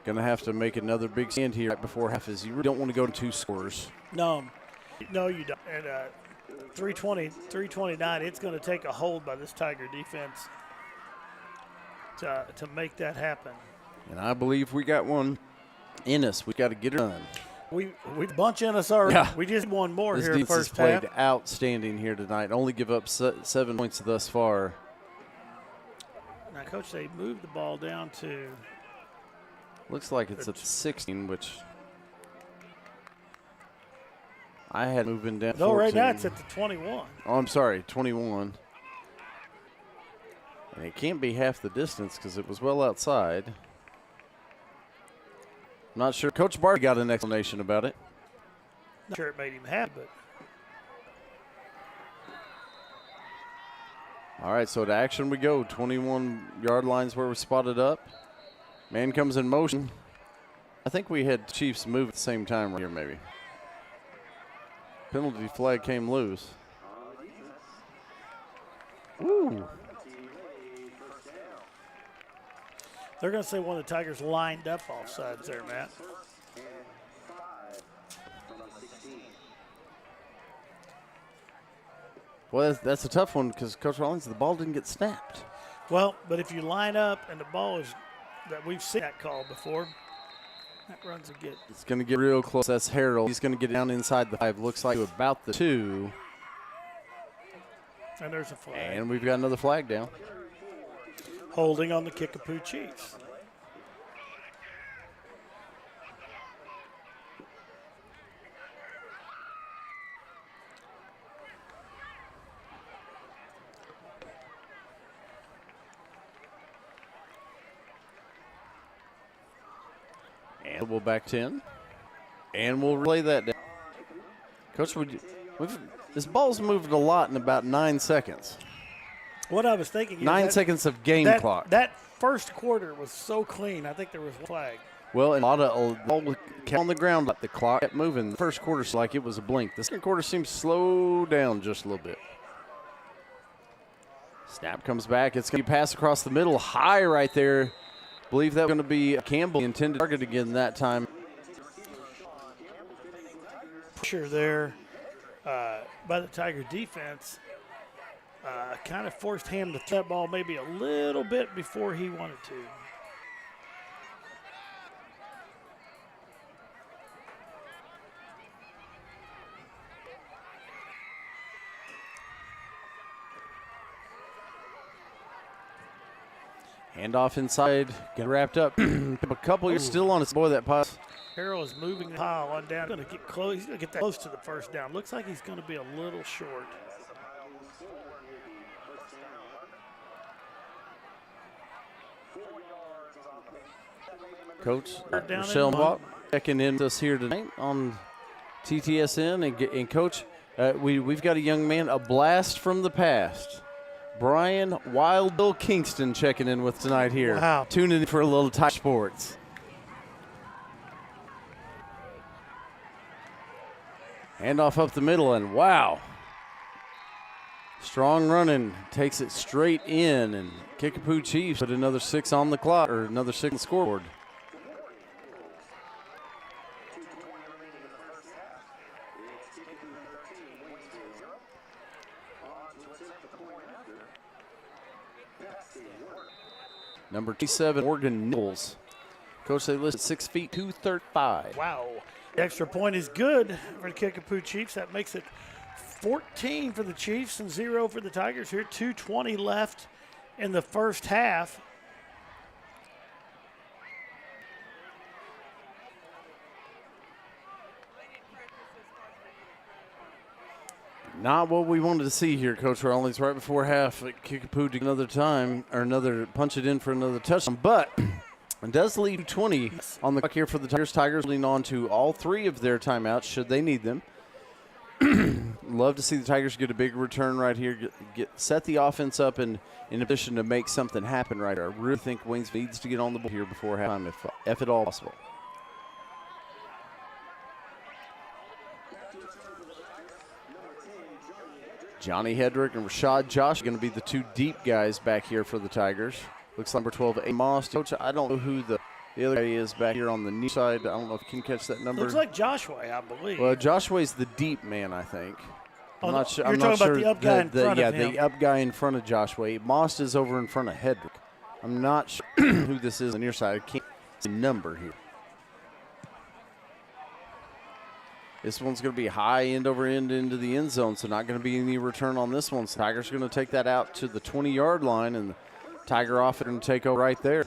Going to have to make another big stand here right before half, as you really don't want to go to 2 scores. No, you don't. And 3:29, it's going to take a hold by this Tiger defense to make that happen. And I believe we got one in us. We got to get it done. We bunch in us already. Yeah. We just won more here in the first half. This defense has played outstanding here tonight. Only give up 7 points thus far. Now Coach, they moved the ball down to. Looks like it's at 16, which I had moving down. No, 14. right now it's at the 21. Oh, I'm sorry, 21. And it can't be half the distance because it was well outside. I'm not sure. Coach Barty got an explanation about it. Not sure it made him happy, but. All right, so to action we go. 21-yard lines where we spotted up. Man comes in motion. I think we had Chiefs move at the same time right here, maybe. Penalty flag came loose. Woo. They're going to say one of the Tigers lined up offsides there, Matt. Well, that's a tough one because Coach Rollins, the ball didn't get snapped. Well, but if you line up and the ball is that we've seen that call before, that runs a good. It's going to get real close. That's Harold. He's going to get down inside the 5. Looks like about the 2. And there's a flag. And we've got another flag down. Holding on the Kickapoo Chiefs. And we'll back 10. And we'll relay that down. Coach, this ball's moved a lot in about 9 seconds. What I was thinking. 9 seconds of game clock. That first quarter was so clean. I think there was one flag. Well, and a lot of ball on the ground, but the clock kept moving. The first quarter seemed like it was a blink. The second quarter seems to slow down just a little bit. Snap comes back. It's going to be passed across the middle, high right there. Believe that was going to be Campbell, intended target again that time. Pressure there by the Tiger defense kind of forced him to throw that ball maybe a little bit before he wanted to. Handoff inside, get wrapped up. A couple, you're still on it. Boy, that pass. Harrell is moving the pile on down. He's going to get close. He's going to get that close to the first down. Looks like he's going to be a little short. Coach Michelle Bach checking in with us here tonight on TTSN. And Coach, we've got a young man, a blast from the past. Brian Wild Bill Kingston checking in with tonight here. Wow. Tuning in for a little Tiger Sports. Handoff up the middle, and wow. Strong running, takes it straight in, and Kickapoo Chiefs put another 6 on the clock, or another 6 on the scoreboard. Number 27, Morgan Nichols. Coach, they listed 6 feet, 235. Wow. The extra point is good for the Kickapoo Chiefs. That makes it 14 for the Chiefs and 0 for the Tigers here. 2:20 left in the first half. Not what we wanted to see here, Coach Rawlings. Right before half, Kickapoo took another time, or another punch it in for another touchdown. But it does leave 20 on the clock here for the Tigers. Tigers lean on to all 3 of their timeouts should they need them. Love to see the Tigers get a big return right here, set the offense up in a position to make something happen right here. I really think Waynesville needs to get on the ball here before halftime, if at all possible. Johnny Hedrick and Rashad Josh are going to be the 2 deep guys back here for the Tigers. Looks like number 12, A. Moss. Coach, I don't know who the other guy is back here on the knee side. I don't know if you can catch that number. Looks like Joshua, I believe. Well, Joshua's the deep man, I think. I'm not sure. You're talking about the up guy in front of him. The up guy in front of Joshua. Moss is over in front of Hedrick. I'm not sure who this is on the near side. I can't see the number here. This one's going to be high end over end into the end zone, so not going to be any return on this one. So Tigers are going to take that out to the 20-yard line, and the Tiger off and take over right there.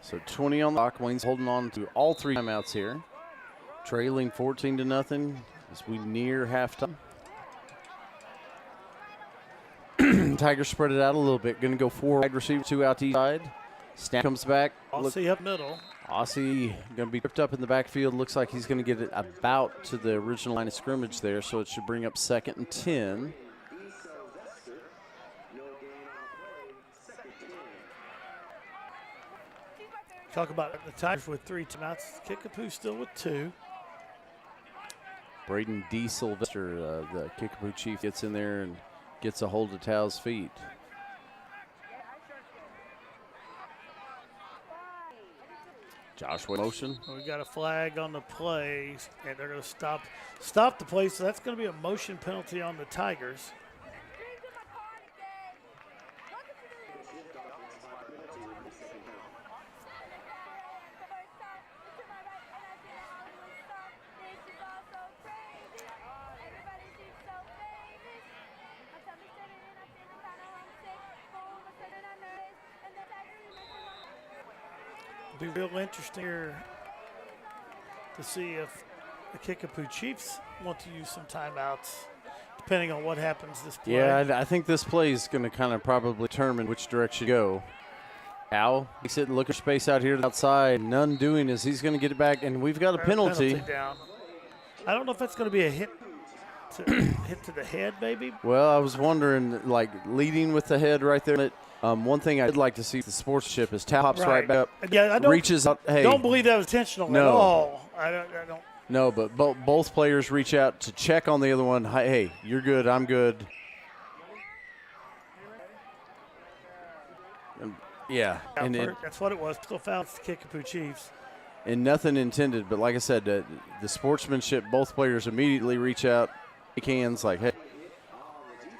So 20 on the clock. Wayne's holding on to all 3 timeouts here. Trailing 14-0 as we near halftime. Tigers spread it out a little bit. Going to go 4 wide receiver, 2 out to each side. Snap comes back. Aussie up middle. Aussie going to be tripped up in the backfield. Looks like he's going to get it about to the original line of scrimmage there, so it should bring up 2nd and 10. Talk about the Tigers with 3 timeouts. Kickapoo still with 2. Braden D. Sylvester, the Kickapoo chief, gets in there and gets a hold of Tao's feet. Joshua motion. We got a flag on the play, and they're going to stop the play. So that's going to be a motion penalty on the Tigers. It'll be real interesting here to see if the Kickapoo Chiefs want to use some timeouts, depending on what happens this play. Yeah, I think this play is going to kind of probably determine which direction to go. Al, he's sitting looking for space out here outside. None doing is he's going to get it back, and we've got a penalty. Down. I don't know if that's going to be a hit to the head, maybe. Well, I was wondering, like, leading with the head right there. One thing I'd like to see the sportsmanship is Tao hops right back up, yeah, I reaches out. Hey, don't believe that was intentional at all. I don't. No, but both players reach out to check on the other one. Hey, you're good, I'm good. Yeah, and that's what it was. Still fouled the Kickapoo Chiefs. And nothing intended, but like I said, the sportsmanship, both players immediately reach out, shake hands, like, hey,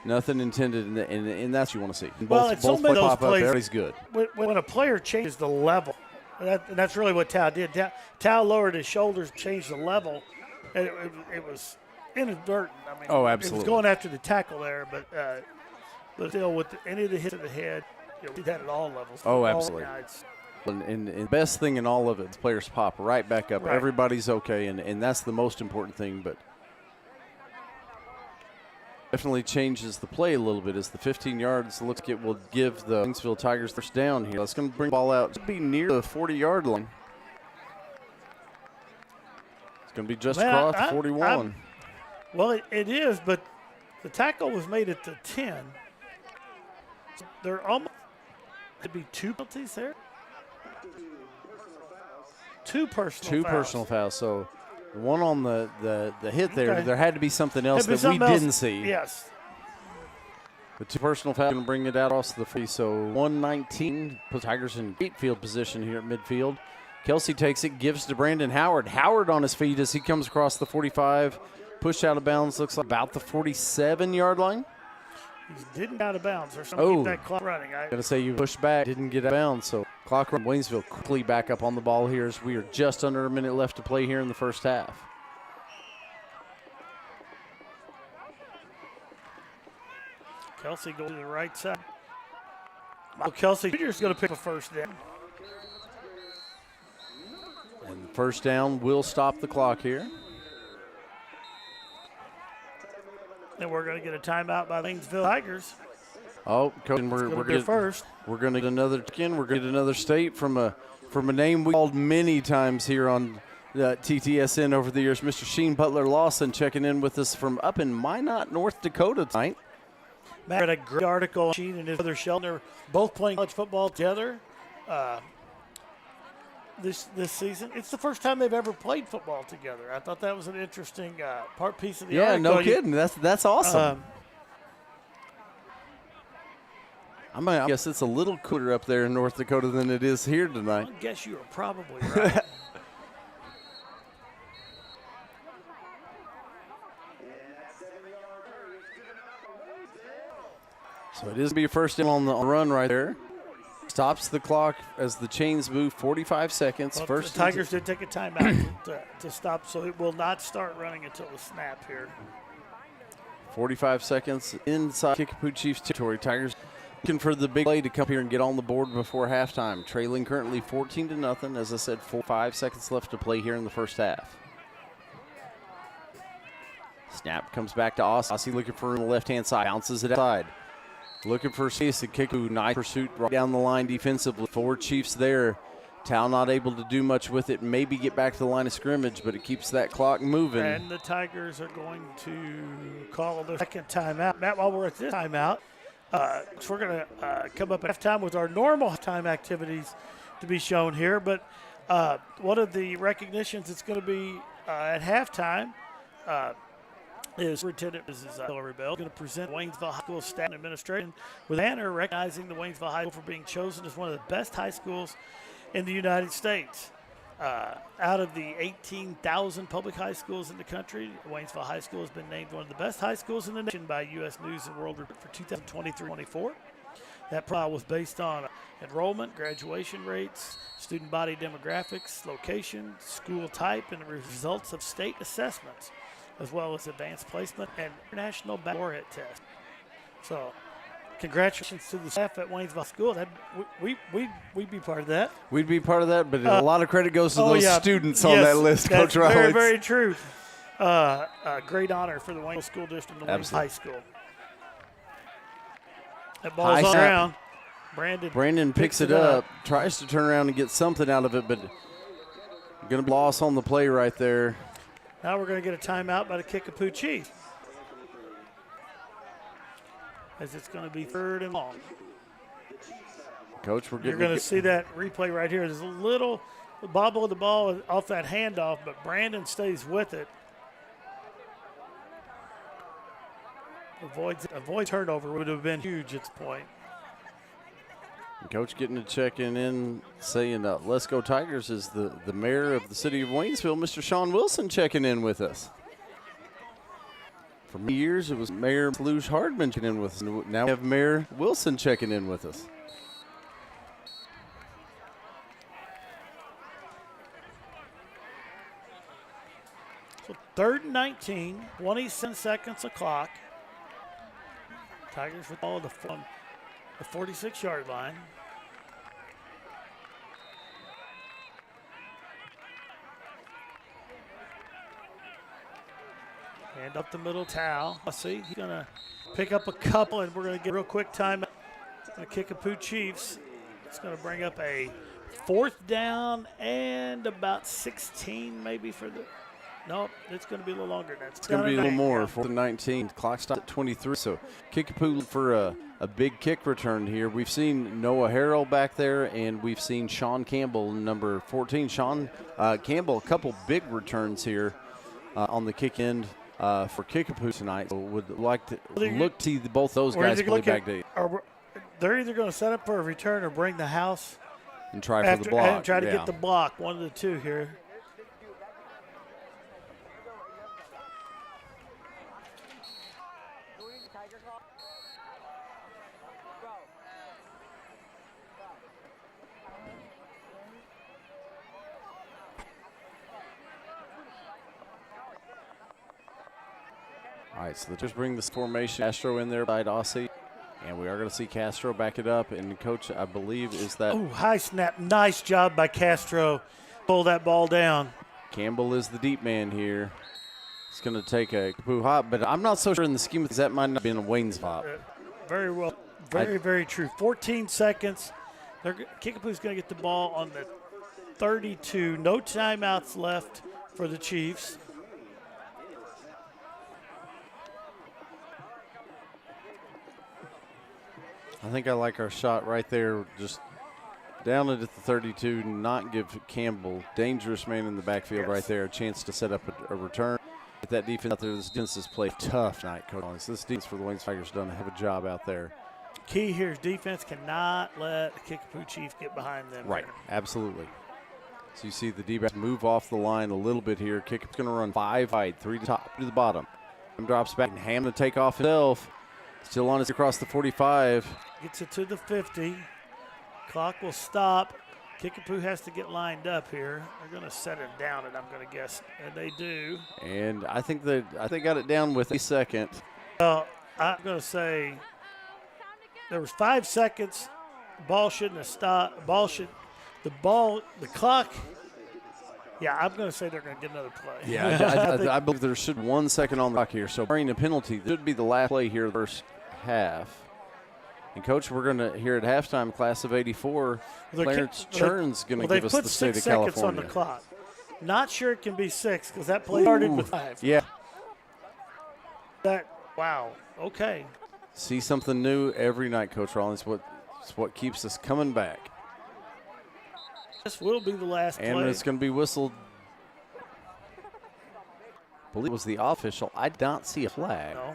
nothing intended, and that's what you want to see. Both play pop up, everybody's good. When a player changes the level, and that's really what Tao did. Tao lowered his shoulders, changed the level, and it was inadvertent. I mean, absolutely. It was going after the tackle there, but still, with any of the hits of the head, you did that at all levels. Absolutely. And the best thing in all of it, the players pop right back up. Right. Everybody's okay, and that's the most important thing. But definitely changes the play a little bit as the 15 yards looks like it will give the Waynesville Tigers first down here. That's going to bring the ball out. It's going to be near the 40-yard line. It's going to be just across the 41. Well, it is, but the tackle was made at the 10. There almost could be 2 penalties there. 2 personal fouls. So one on the hit there. Okay. There had to be something else that we didn't see. Yes. The 2 personal fouls going to bring it out off the 40. So 119 puts Tigers in great field position here at midfield. Kelsey takes it, gives to Brandon Howard. Howard on his feet as he comes across the 45. Pushed out of bounds, looks like about the 47-yard line. He didn't get out of bounds. Or something. Keep that clock running. I'm going to say you pushed back, didn't get out of bounds. So clock run. Waynesville quickly back up on the ball here as we are just under a minute left to play here in the first half. Kelsey goes to the right side. Well, Kelsey Jr. is going to pick a first down. And first down will stop the clock here. And we're going to get a timeout by the Waynesville Tigers. Oh, Coach, we're going to get another skin. We're going to get another state from a name we called many times here on TTSN over the years. Mr. Sheen Butler Lawson checking in with us from up in Minot, North Dakota tonight. Matt read a great article. Sheen and his brother Sheldon, they're both playing college football together this season. It's the first time they've ever played football together. I thought that was an interesting piece of the article. Yeah, no kidding. That's awesome. I guess it's a little cooler up there in North Dakota than it is here tonight. I guess you are probably right. So it is going to be a first down on the run right there. Stops the clock as the chains move. 45 seconds. Well, First the Tigers did take a timeout to stop, so it will not start running until the snap here. 45 seconds inside Kickapoo Chiefs territory. Tigers looking for the big play to come here and get on the board before halftime. Trailing currently 14-0. As I said, 5 seconds left to play here in the first half. Snap comes back to Aussie. Aussie looking for room on the left-hand side. Bounces it outside. Looking for space to Kickapoo. Nice pursuit right down the line defensively. 4 Chiefs there. Tao not able to do much with it. Maybe get back to the line of scrimmage, but it keeps that clock moving. And the Tigers are going to call their second timeout. Matt, while we're at this timeout, so we're going to come up at halftime with our normal time activities to be shown here. But one of the recognitions that's going to be at halftime is Superintendent Mrs. Hillary Bell going to present Waynesville High School staff and administration with a banner recognizing the Waynesville High School for being chosen as one of the best high schools in the United States. Out of the 18,000 public high schools in the country, Waynesville High School has been named one of the best high schools in the nation by U.S. News and World Report for 2023-24. That profile was based on enrollment, graduation rates, student body demographics, location, school type, and the results of state assessments, as well as advanced placement and international baccalaureate test. So, congratulations to the staff at Waynesville School. We'd be part of that. We'd be part of that, but a lot of credit goes to those students on yes, that list, Coach Rowley. Very, Alex. very true. Great honor for the Waynesville School District and the Waynesville High School. That ball's on around. Brandon picks it up, tries to turn around and get something out of it, but going to be lost on the play right there. Now we're going to get a timeout by the Kickapoo Chiefs, as it's going to be 3rd and long. Coach, you're going to see that replay right here. There's a little bobble of the ball off that handoff, but Brandon stays with it. Avoid turnover would have been huge at this point. Coach getting to checking in, saying, let's go Tigers, is the mayor of the city of Waynesville, Mr. Sean Wilson, checking in with us. For many years, it was Mayor Luge Hardman checking in with us. Now we have Mayor Wilson checking in with us. So 3rd and 19, 27 seconds a clock. Tigers with all the 46-yard line. Hand up the middle, Tao. See, he's going to pick up a couple, and we're going to get a real quick time. The Kickapoo Chiefs. It's going to bring up a 4th down and about 16 maybe for the. No, it's going to be a little longer than that. It's going to be a little more. 4th and 19. Clock stopped at 23. So Kickapoo for a big kick return here. We've seen Noah Harrell back there, and we've seen Sean Campbell, number 14. Sean Campbell, a couple big returns here on the kick end for Kickapoo tonight. So would like to look to see both those guys play back day. They're either going to set up for a return or bring the house and try for the block. And try to get the block. One of the two here. All right, so let's just bring this formation. Castro in there by Aussie, and we are going to see Castro back it up. And Coach, I believe, is that. Oh, high snap. Nice job by Castro. Pull that ball down. Campbell is the deep man here. It's going to take a Kickapoo hop, but I'm not so sure in the scheme of that might not have been a Wayne's hop. Very well. Very true. 14 seconds. Kickapoo's going to get the ball on the 32. No timeouts left for the Chiefs. I think I like our shot right there, just down it at the 32, not give Campbell, dangerous man in the backfield right there, a chance to set up a return. Get that defense out there. This defense has played tough tonight, Coach. This defense for the Waynes Tigers done a heck of a job out there. Key here is defense cannot let the Kickapoo Chief get behind them. Right, absolutely. So you see the D-backs move off the line a little bit here. Kickapoo's going to run 5 wide, 3 to top, to the bottom. Drops back, and Ham to take off himself. Still on it across the 45. Gets it to the 50. Clock will stop. Kickapoo has to get lined up here. They're going to set it down, and I'm going to guess, and they do. And I think they got it down with a second. Well, I'm going to say there was 5 seconds. Ball shouldn't have stopped. The clock. Yeah, I'm going to say they're going to get another play. Yeah, I believe there should 1 second on the clock here. So barring a penalty, this should be the last play here, the first half. And, Coach, we're going to, here at halftime, class of 84, Clarence Churn's going to give us the state of California. They put 6 seconds on the clock. Not sure it can be 6 because that play started with 5. Yeah. Wow, okay. See something new every night, Coach Rollins. It's what keeps us coming back. This will be the last play. And it's going to be whistled. I believe it was the official. I don't see a flag. No.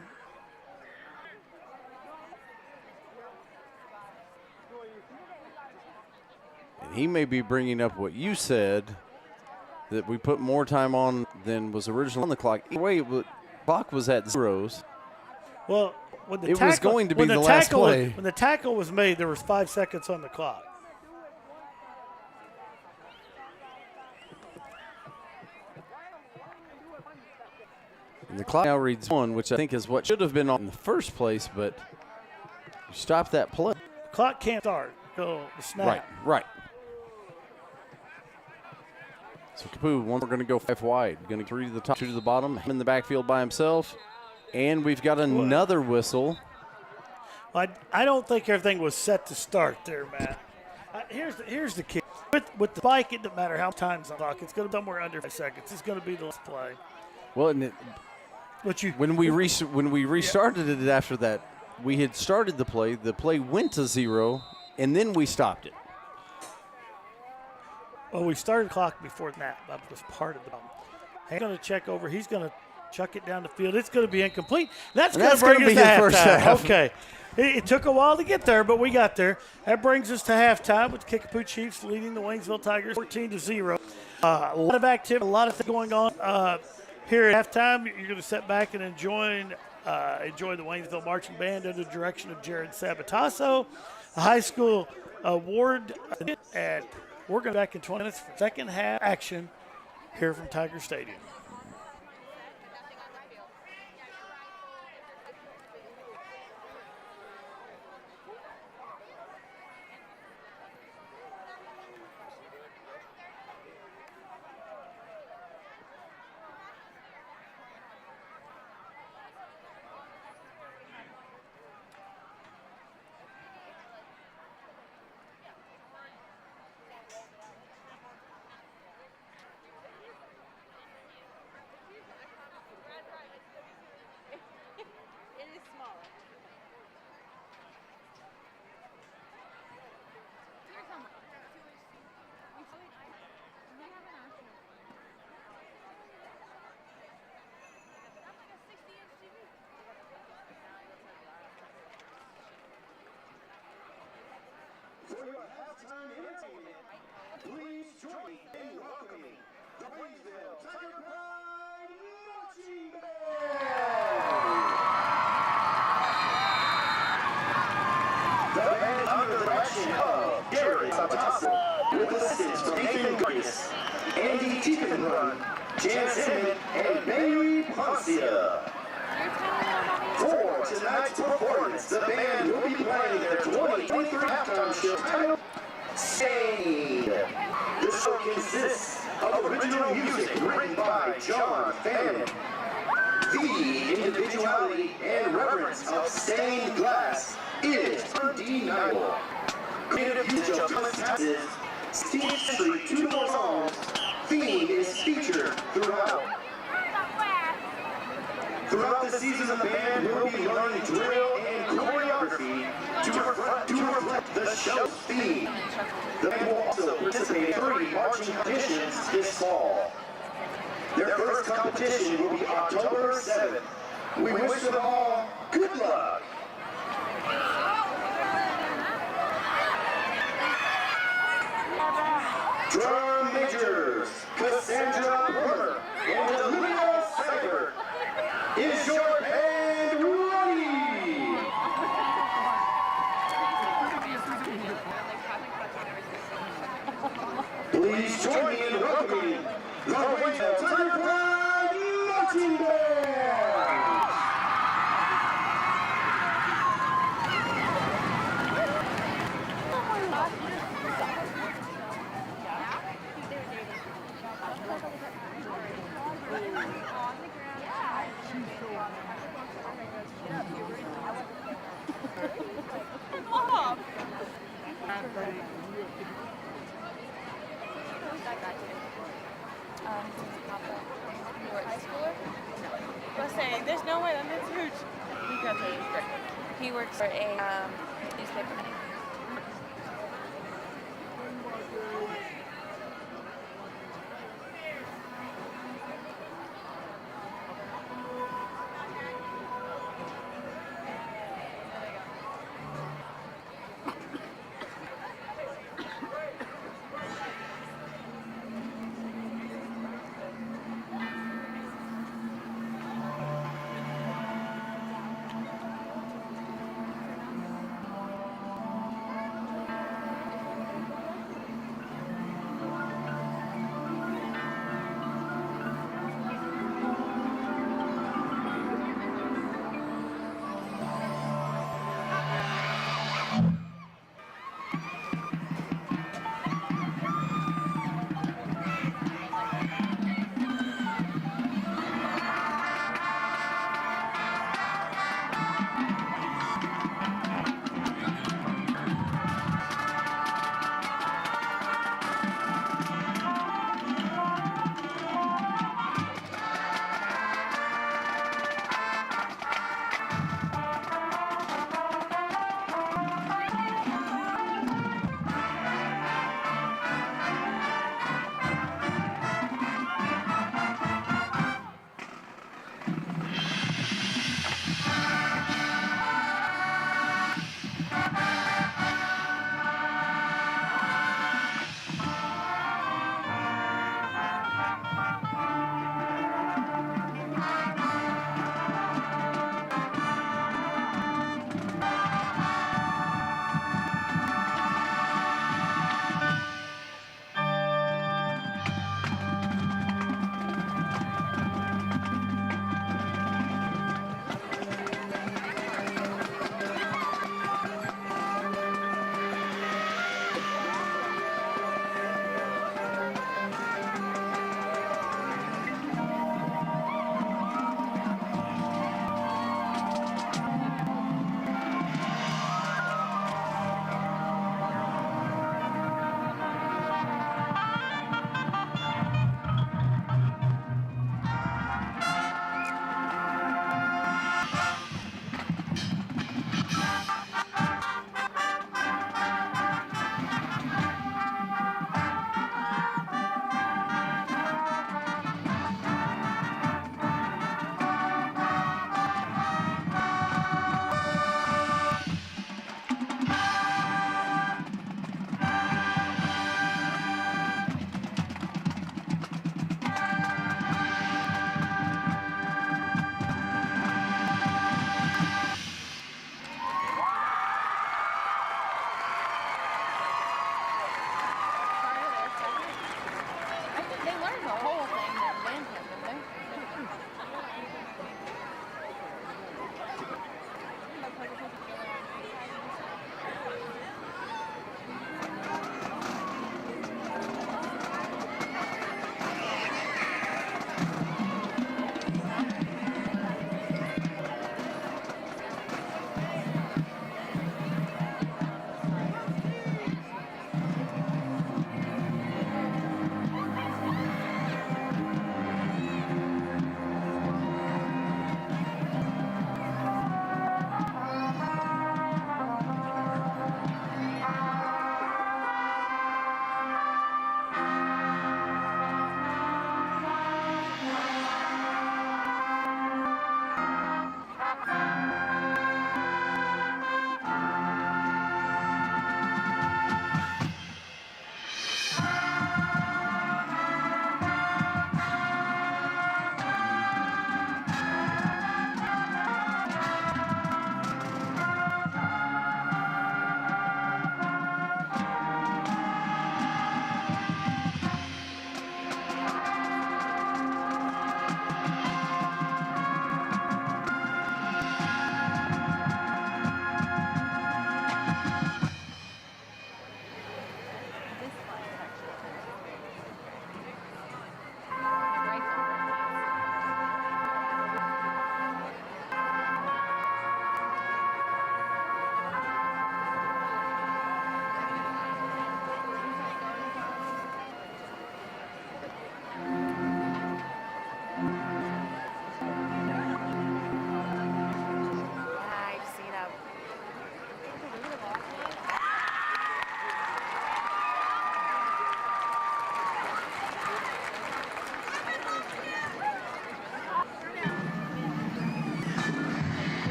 And he may be bringing up what you said, that we put more time on than was originally on the clock. Either way, the clock was at zeros. Well, when the it was going to be the last play. When the tackle was made, there was 5 seconds on the clock. And the clock now reads 1, which I think is what should have been on in the first place, but you stop that play. The clock can't start. Go the snap. Right. So Kickapoo, we're going to go 5 wide. Going to 3 to the top, 2 to the bottom. Him in the backfield by himself. And we've got another whistle. I don't think everything was set to start there, Matt. Here's the key. With the spike, it doesn't matter how time's on the clock. It's going to be somewhere under 5 seconds. It's going to be the last play. Well, and when we restarted it after that, we had started the play. The play went to 0, and then we stopped it. Well, we started the clock before that. That was part of the problem. He's going to check over. He's going to chuck it down the field. It's going to be incomplete. That's going to bring us to halftime. Okay. It took a while to get there, but we got there. That brings us to halftime with the Kickapoo Chiefs leading the Waynesville Tigers 14-0. A lot of activity, a lot of things going on here at halftime. You're going to sit back and enjoy the Waynesville Marching Band under the direction of Jared Sabatasso, a high school award, and we're going to be back in 20 minutes for second half action here from Tiger Stadium. For your halftime entertainment, please join me in welcoming the Waynesville Tiger Pride Marching Band! The band is under the direction of Jared Sabatasso, with assistance from Nathan Gargis, Andy Tiefenbrun, Jan Zimmerman, and Mary Poncia. For tonight's performance, the band will be playing their 2023 halftime show titled Stain. The show consists of original music written by John Fannin. The individuality and reverence of stained glass is undeniable. Creative usage of Thomas Tass's 16th century two-tone songs theme is featured throughout. Throughout the season, the band will be learning drill and choreography to reflect the show's theme. The band will also participate in 3 marching competitions this fall. Their first competition will be October 7th. We wish them all good luck. Drum majors, Cassandra Porter and Olivia Seibert. Is your band ready? welcoming the Waynesville Tiger Pride Marching Band. There's no way, that's huge. He works for a newspaper company.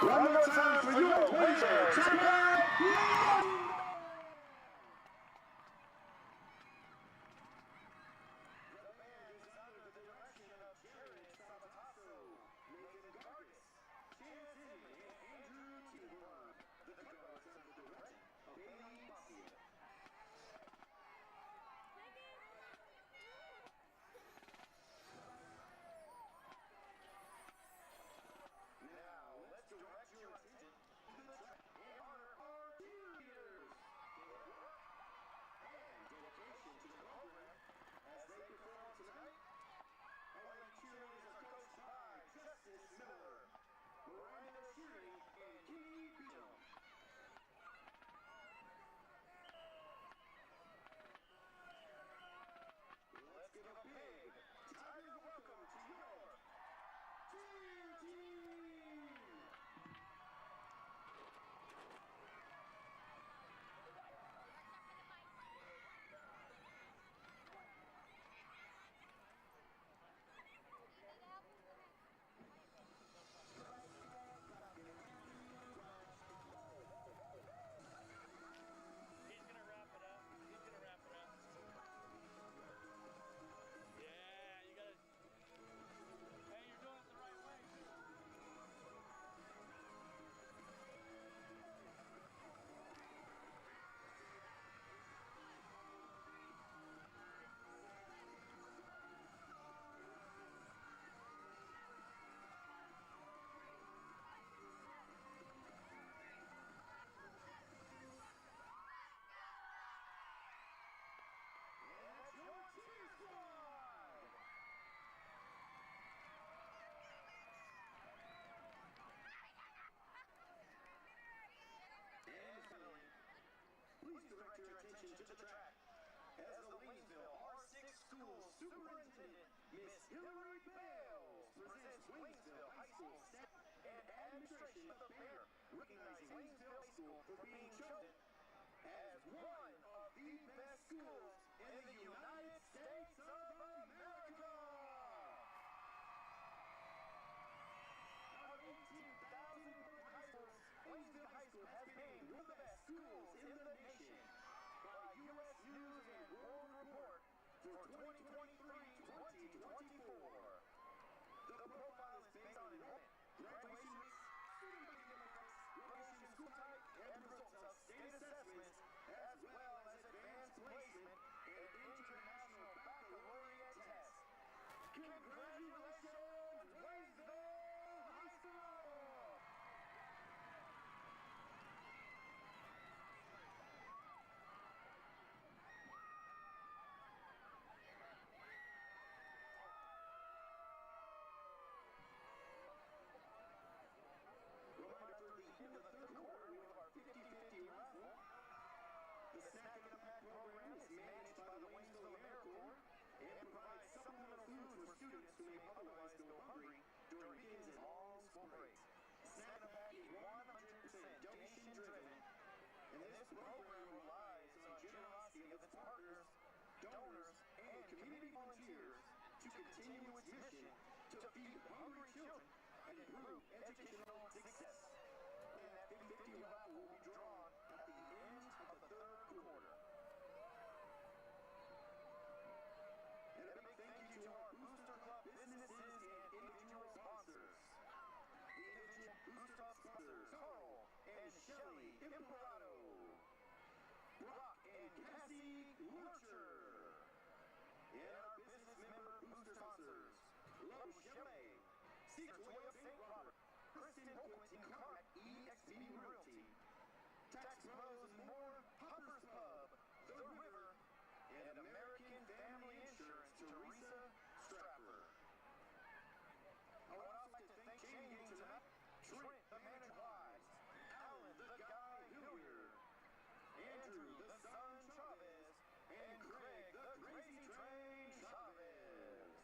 One more time for your Waynesville Tigers. To the track as the Waynesville R6 School Superintendent, Miss Hillary Bales, presents Waynesville High School staff and administration of the banner, recognizing Waynesville High School for being chosen as one of the best schools in the United States of America. Out of 18,000 public high schools, Waynesville High School has been named one of the best schools in the nation by U.S. News and World Report for 2023-2024. The profile is based on enrollment, graduation rates, student demographics, location, school type, and results of state assessments, as well as advanced placement and international baccalaureate tests. Congratulations, Waynesville High School! In the third quarter of our 50-50 raffle. The Snack and Pack program is managed by the Waynesville AmeriCorps and provides supplemental food for students who may otherwise go hungry during weekends and long school breaks. Snack and Pack is 100% donation driven, and this program relies on the generosity of its partners, donors, and community volunteers to continue its mission to feed hungry children and improve educational success. And that 50-50 raffle will be drawn at the end of the third quarter. And a big thank you to our Booster Club businesses and individual sponsors. The individual Booster Club sponsors, Carl and Shelly Imperato, Brock and Cassie Lurcher. And our business member booster sponsors, Lo Chalet, Cedar Toya St. Robert, Kristen Holt and Clark EXP Realty, Tax Pros and More, Hopper's Pub, The River, and American Family Insurance, Teresa Stratford. I would also like to thank Shane tonight, Trent the Man Wise, Alan the Guy Hilliard, Andrew the Son Chavez, and Craig the Crazy Train Chavez.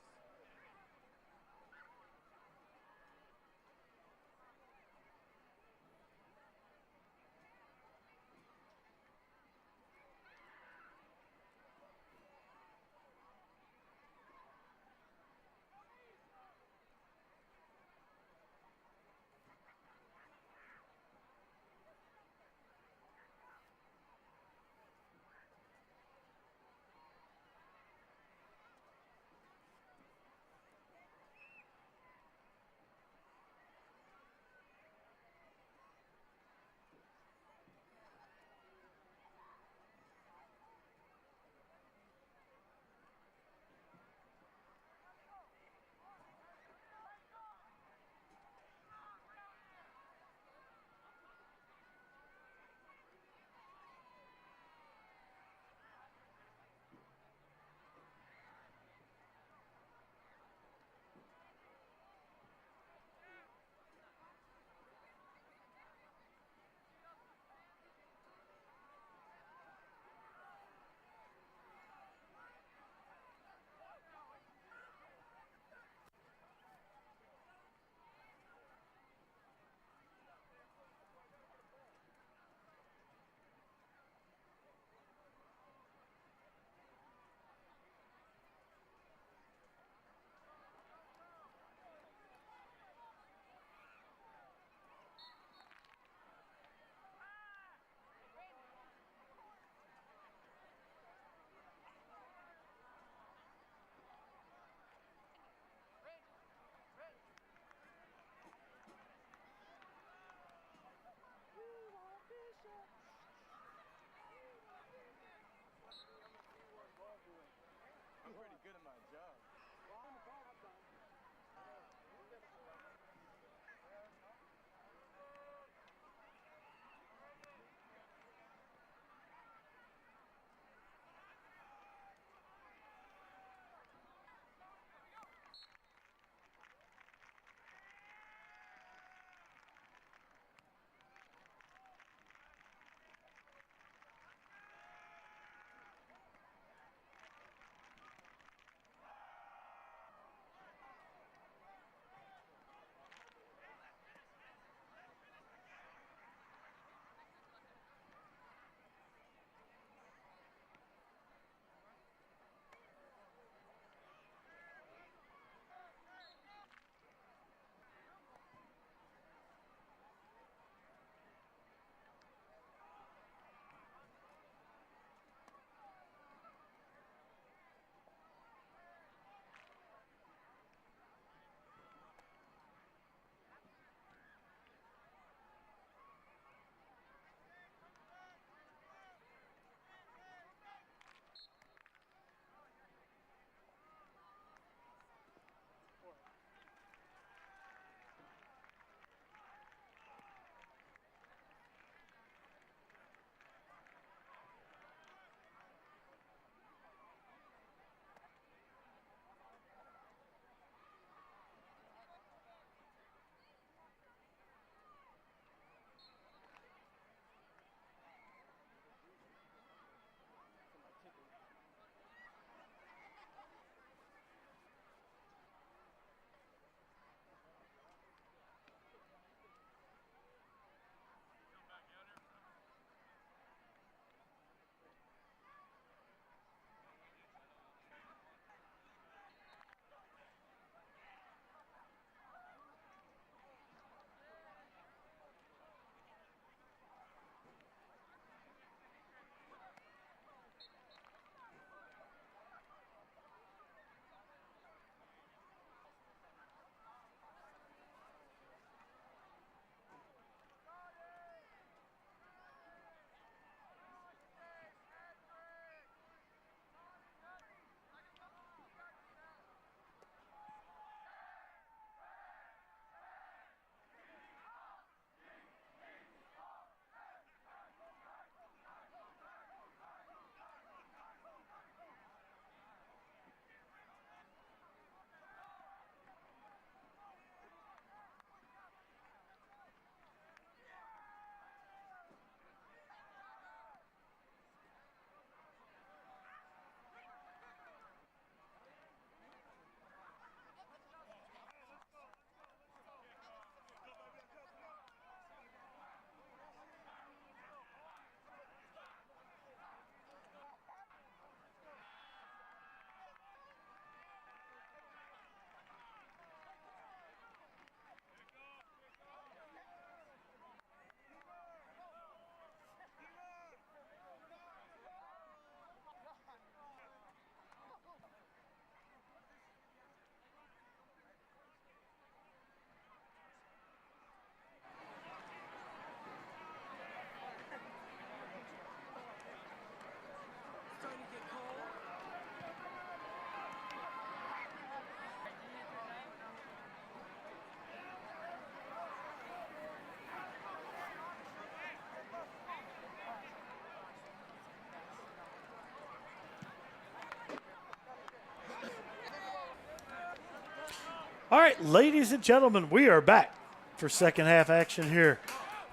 All right, ladies and gentlemen, we are back for second half action here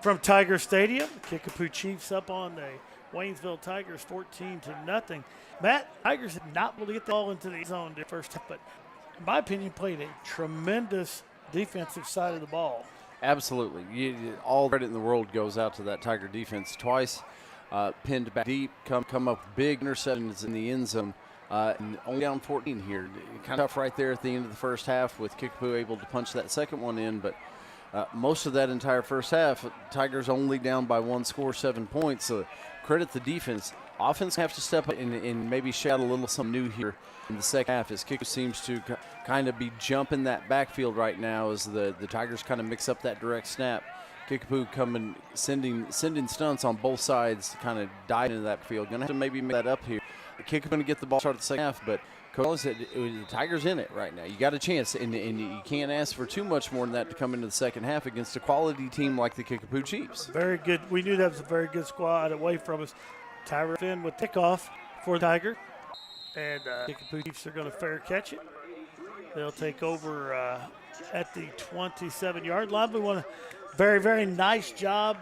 from Tiger Stadium. Kickapoo Chiefs up on the Waynesville Tigers 14-0. Matt, Tigers did not be able to get the ball into the zone the first half, but in my opinion, played a tremendous defensive side of the ball. Absolutely. All credit in the world goes out to that Tiger defense. Twice pinned back deep, come up with big interceptions in the end zone. And only down 14 here. Kind of tough right there at the end of the first half with Kickapoo able to punch that second one in. But most of that entire first half, Tigers only down by one score, 7 points. So credit the defense. Offense have to step up and maybe shout a little something new here in the second half as Kickapoo seems to kind of be jumping that backfield right now as the Tigers kind of mix up that direct snap. Kickapoo coming, sending stunts on both sides to kind of dive into that field. Going to have to maybe make that up here. Kickapoo going to get the ball started the second half, but Coach said the Tigers in it right now. You got a chance, and you can't ask for too much more than that to come into the second half against a quality team like the Kickapoo Chiefs. Very good. We knew that was a very good squad away from us. Tyra Finn with kickoff for Tiger, and Kickapoo Chiefs are going to fair catch it. They'll take over at the 27-yard line. We want a very, very nice job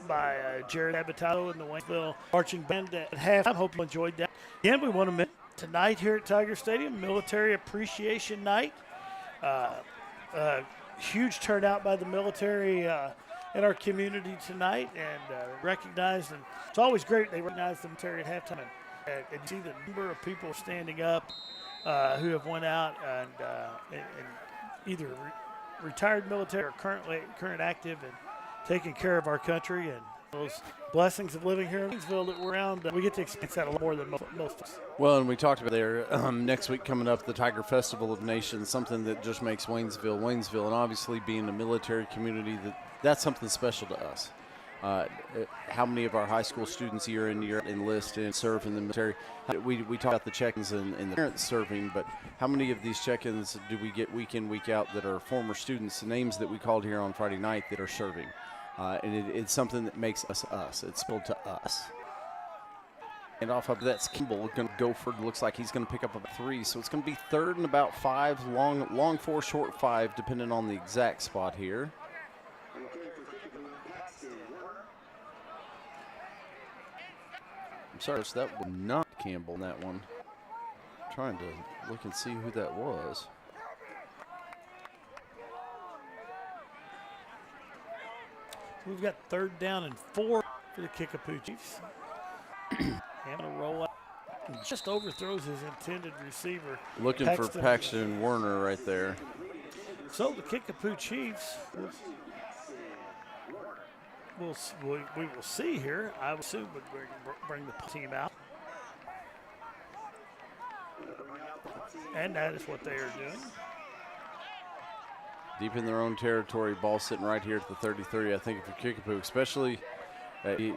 by Jared Abitato and the Waynesville marching band at halftime. Hope you enjoyed that. Again, we want to mention tonight here at Tiger Stadium, Military Appreciation Night. Huge turnout by the military in our community tonight, and recognized. And it's always great they recognize the military at halftime. And you see the number of people standing up who have went out and either retired military or current active and taking care of our country, and those blessings of living here in Waynesville that we're around. We get to experience that a lot more than most of us. Well, and we talked about there next week coming up, the Tiger Festival of Nations, something that just makes Waynesville, Waynesville, and obviously being a military community, that's something special to us. How many of our high school students year in, year out enlist and serve in the military? We talk about the check-ins and the parents serving, but how many of these check-ins do we get week in, week out that are former students, names that we called here on Friday night that are serving? And it's something that makes us us. It's spilled to us. And off of that's Kimball going to go for, looks like he's going to pick up about 3. So it's going to be 3rd and about 5, long 4, short 5, depending on the exact spot here. I'm sorry, that was not Campbell in that one. I'm trying to look and see who that was. We've got 3rd down and 4 for the Kickapoo Chiefs. And a roll up. And just overthrows his intended receiver. Looking for Paxton Werner right there. So the Kickapoo Chiefs, we will see here. I would assume would bring the team out. And that is what they are doing. Deep in their own territory, ball sitting right here at the 33. I think if you're Kickapoo, especially, we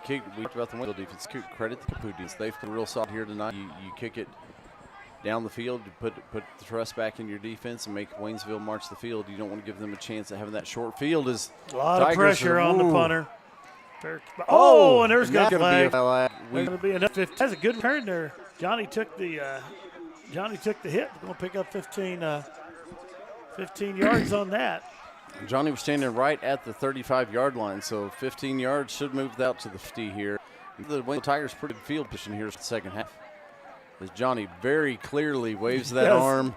talked about the Waynesville defense. Credit the Kickapoo defense. They've been real solid here tonight. You kick it down the field, you put the thrust back in your defense and make Waynesville march the field. You don't want to give them a chance at having that short field. Is a lot of pressure on the punter. Oh, and there's got a flag. There's going to be enough. That's a good return there. Johnny took the hit. We're going to pick up 15 yards on that. Johnny was standing right at the 35-yard line, so 15 yards should move that to the 50 here. The Waynesville Tigers pretty good field position here in the second half. As Johnny very clearly waves that arm.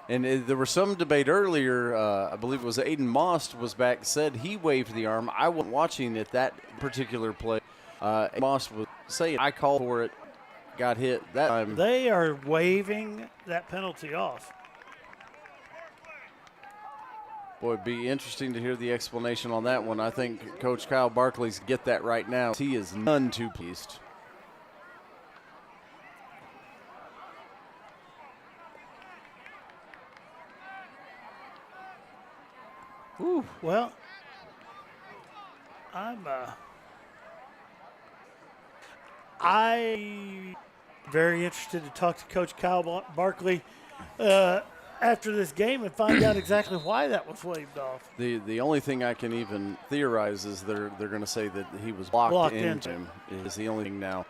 And there was some debate earlier, I believe it was Aiden Moss was back, said he waved the arm. I wasn't watching at that particular play. Moss was saying, I called for it, got hit that time. They are waving that penalty off. Boy, it'd be interesting to hear the explanation on that one. I think Coach Kyle Barkley's get that right now. He is none too pleased. Ooh, well, I'm very interested to talk to Coach Kyle Barkley after this game and find out exactly why that was waved off. The only thing I can even theorize is they're going to say that he was blocked into him is the only thing now.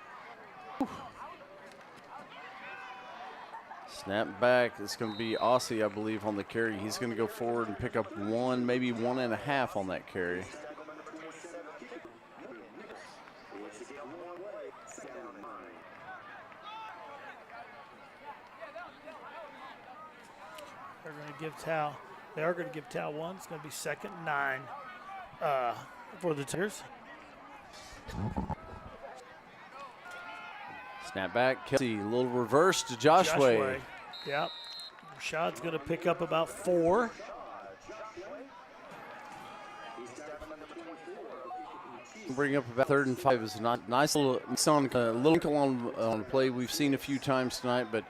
Snap back. It's going to be Aussie, I believe, on the carry. He's going to go forward and pick up 1, maybe 1.5 on that carry. They're going to give Tao. They are going to give Tao 1. It's going to be 2nd and 9 for the Tigers. Snap back. Kelsey, a little reverse to Joshua. Yep. Rashad's going to pick up about 4. Bring up about 3rd and 5 is a nice little ankle on play we've seen a few times tonight, but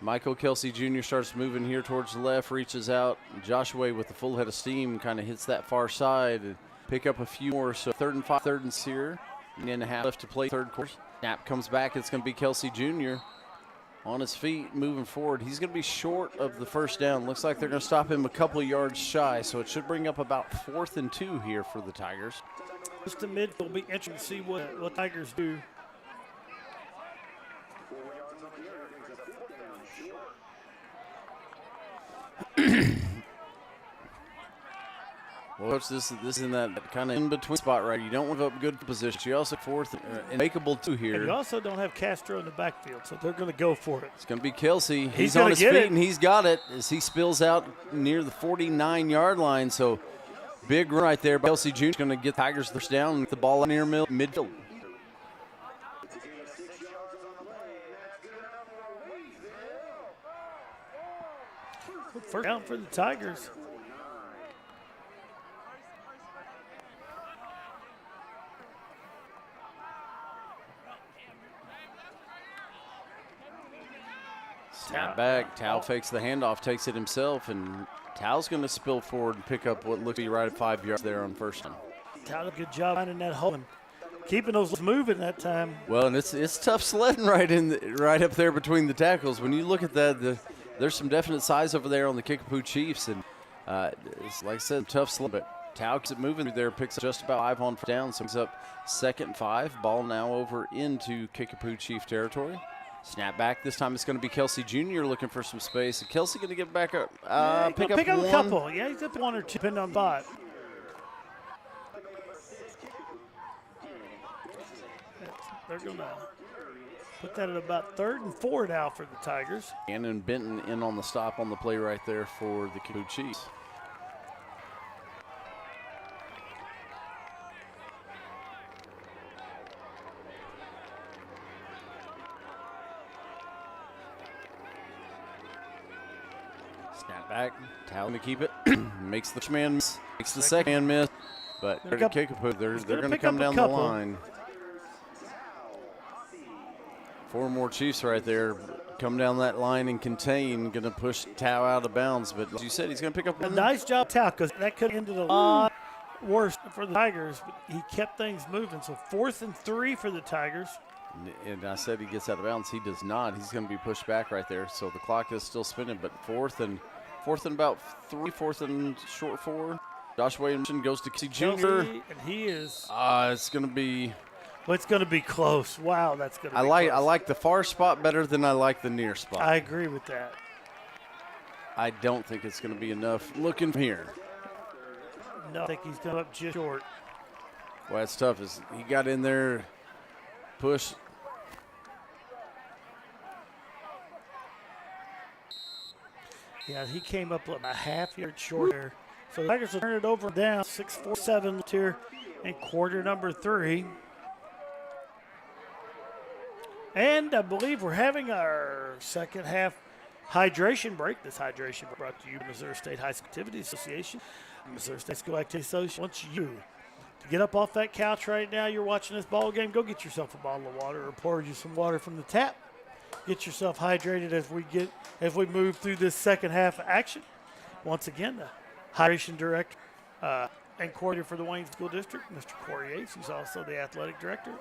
Michael Kelsey Jr. starts moving here towards the left, reaches out. Joshua with the full head of steam kind of hits that far side and pick up a few more. So 3rd and 5, 3rd and 6, and a half left to play, 3rd quarter. Snap comes back. It's going to be Kelsey Jr. on his feet, moving forward. He's going to be short of the 1st down. Looks like they're going to stop him a couple of yards shy, so it should bring up about 4th and 2 here for the Tigers. Just the midfield will be interesting to see what Tigers do. Well, Coach, this is in that kind of in-between spot, right? You don't want to give up good position. You also 4th and makeable 2 here. And you also don't have Castro in the backfield, so they're going to go for it. It's going to be Kelsey. He's on his feet, and he's got it as he spills out near the 49-yard line. So big run right there. Kelsey Jr. is going to get Tigers first down and get the ball near midfield. First down for the Tigers. Snap back. Tao fakes the handoff, takes it himself, and Tao's going to spill forward and pick up what looks to be right at 5 yards there on 1st down. Tao did a good job finding that hole and keeping those moving that time. Well, and it's tough sledding right up there between the tackles. When you look at that, there's some definite size over there on the Kickapoo Chiefs, and it's like I said, tough sled. But Tao keeps it moving through there, picks up just about 5 on 1st down, so it's up 2nd and 5. Ball now over into Kickapoo Chief territory. Snap back. This time it's going to be Kelsey Jr. looking for some space. And Kelsey going to get back up, pick up a couple. Yeah, he's up 1 or 2, depending on the spot. They're going to put that at about 3rd and 4 now for the Tigers. And Benton in on the stop on the play right there for the Kickapoo Chiefs. Snap back. Tao to keep it. Makes the man miss. Makes the 2nd man miss. But they're going to Kickapoo. They're going to come down the line. 4 more Chiefs right there. Come down that line and contain. Going to push Tao out of bounds. But as you said, he's going to pick up. A nice job, Tao, because that could have ended a lot worse for the Tigers. But he kept things moving. So 4th and 3 for the Tigers. And I said he gets out of bounds. He does not. He's going to be pushed back right there. So the clock is still spinning. But 4th and about 3, 4th and short 4. Joshua goes to Kelsey Jr. And he is. It's going to be. Well, it's going to be close. Wow, that's going to be close. I like the far spot better than I like the near spot. I agree with that. I don't think it's going to be enough looking here. No, I think he's going up just short. Well, that's tough. He got in there, push. Yeah, he came up a half yard short there. So the Tigers will turn it over down. 6:47 here in quarter number 3. And I believe we're having our second half hydration break. This hydration break brought to you by Missouri State High School Activity Association. Missouri State School Activity Association wants you to get up off that couch right now. You're watching this ball game. Go get yourself a bottle of water or pour you some water from the tap. Get yourself hydrated as we move through this second half of action. Once again, the hydration director and coordinator for the Waynesville School District, Mr. Corey Ace, who's also the athletic director.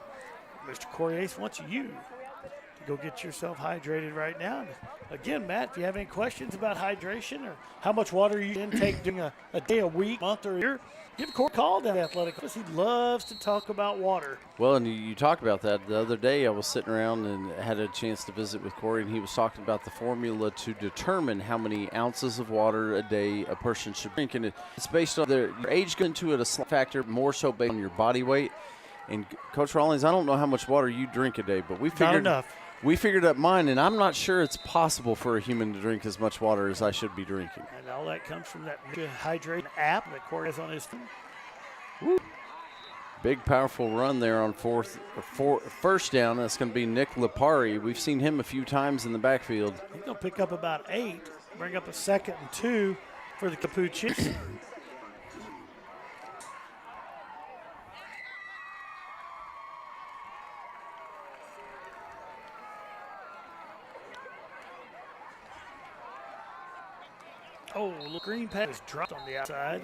Mr. Corey Ace wants you to go get yourself hydrated right now. And again, Matt, if you have any questions about hydration or how much water you intake during a day, a week, month, or a year, give Corey a call down at Athletic Office. He loves to talk about water. Well, and you talked about that the other day. I was sitting around and had a chance to visit with Corey, and he was talking about the formula to determine how many ounces of water a day a person should drink. And it's based on your age going into it, a slight factor, more so based on your body weight. And Coach Rawlings, I don't know how much water you drink a day, but we figured not enough. We figured up mine, and I'm not sure it's possible for a human to drink as much water as I should be drinking. And all that comes from that Hydrate app that Corey has on his phone. Woo. Big, powerful run there on first down. That's going to be Nick Lipari. We've seen him a few times in the backfield. He's going to pick up about 8, bring up a 2nd and 2 for the Kickapoo Chiefs. Oh, the green pass is dropped on the outside.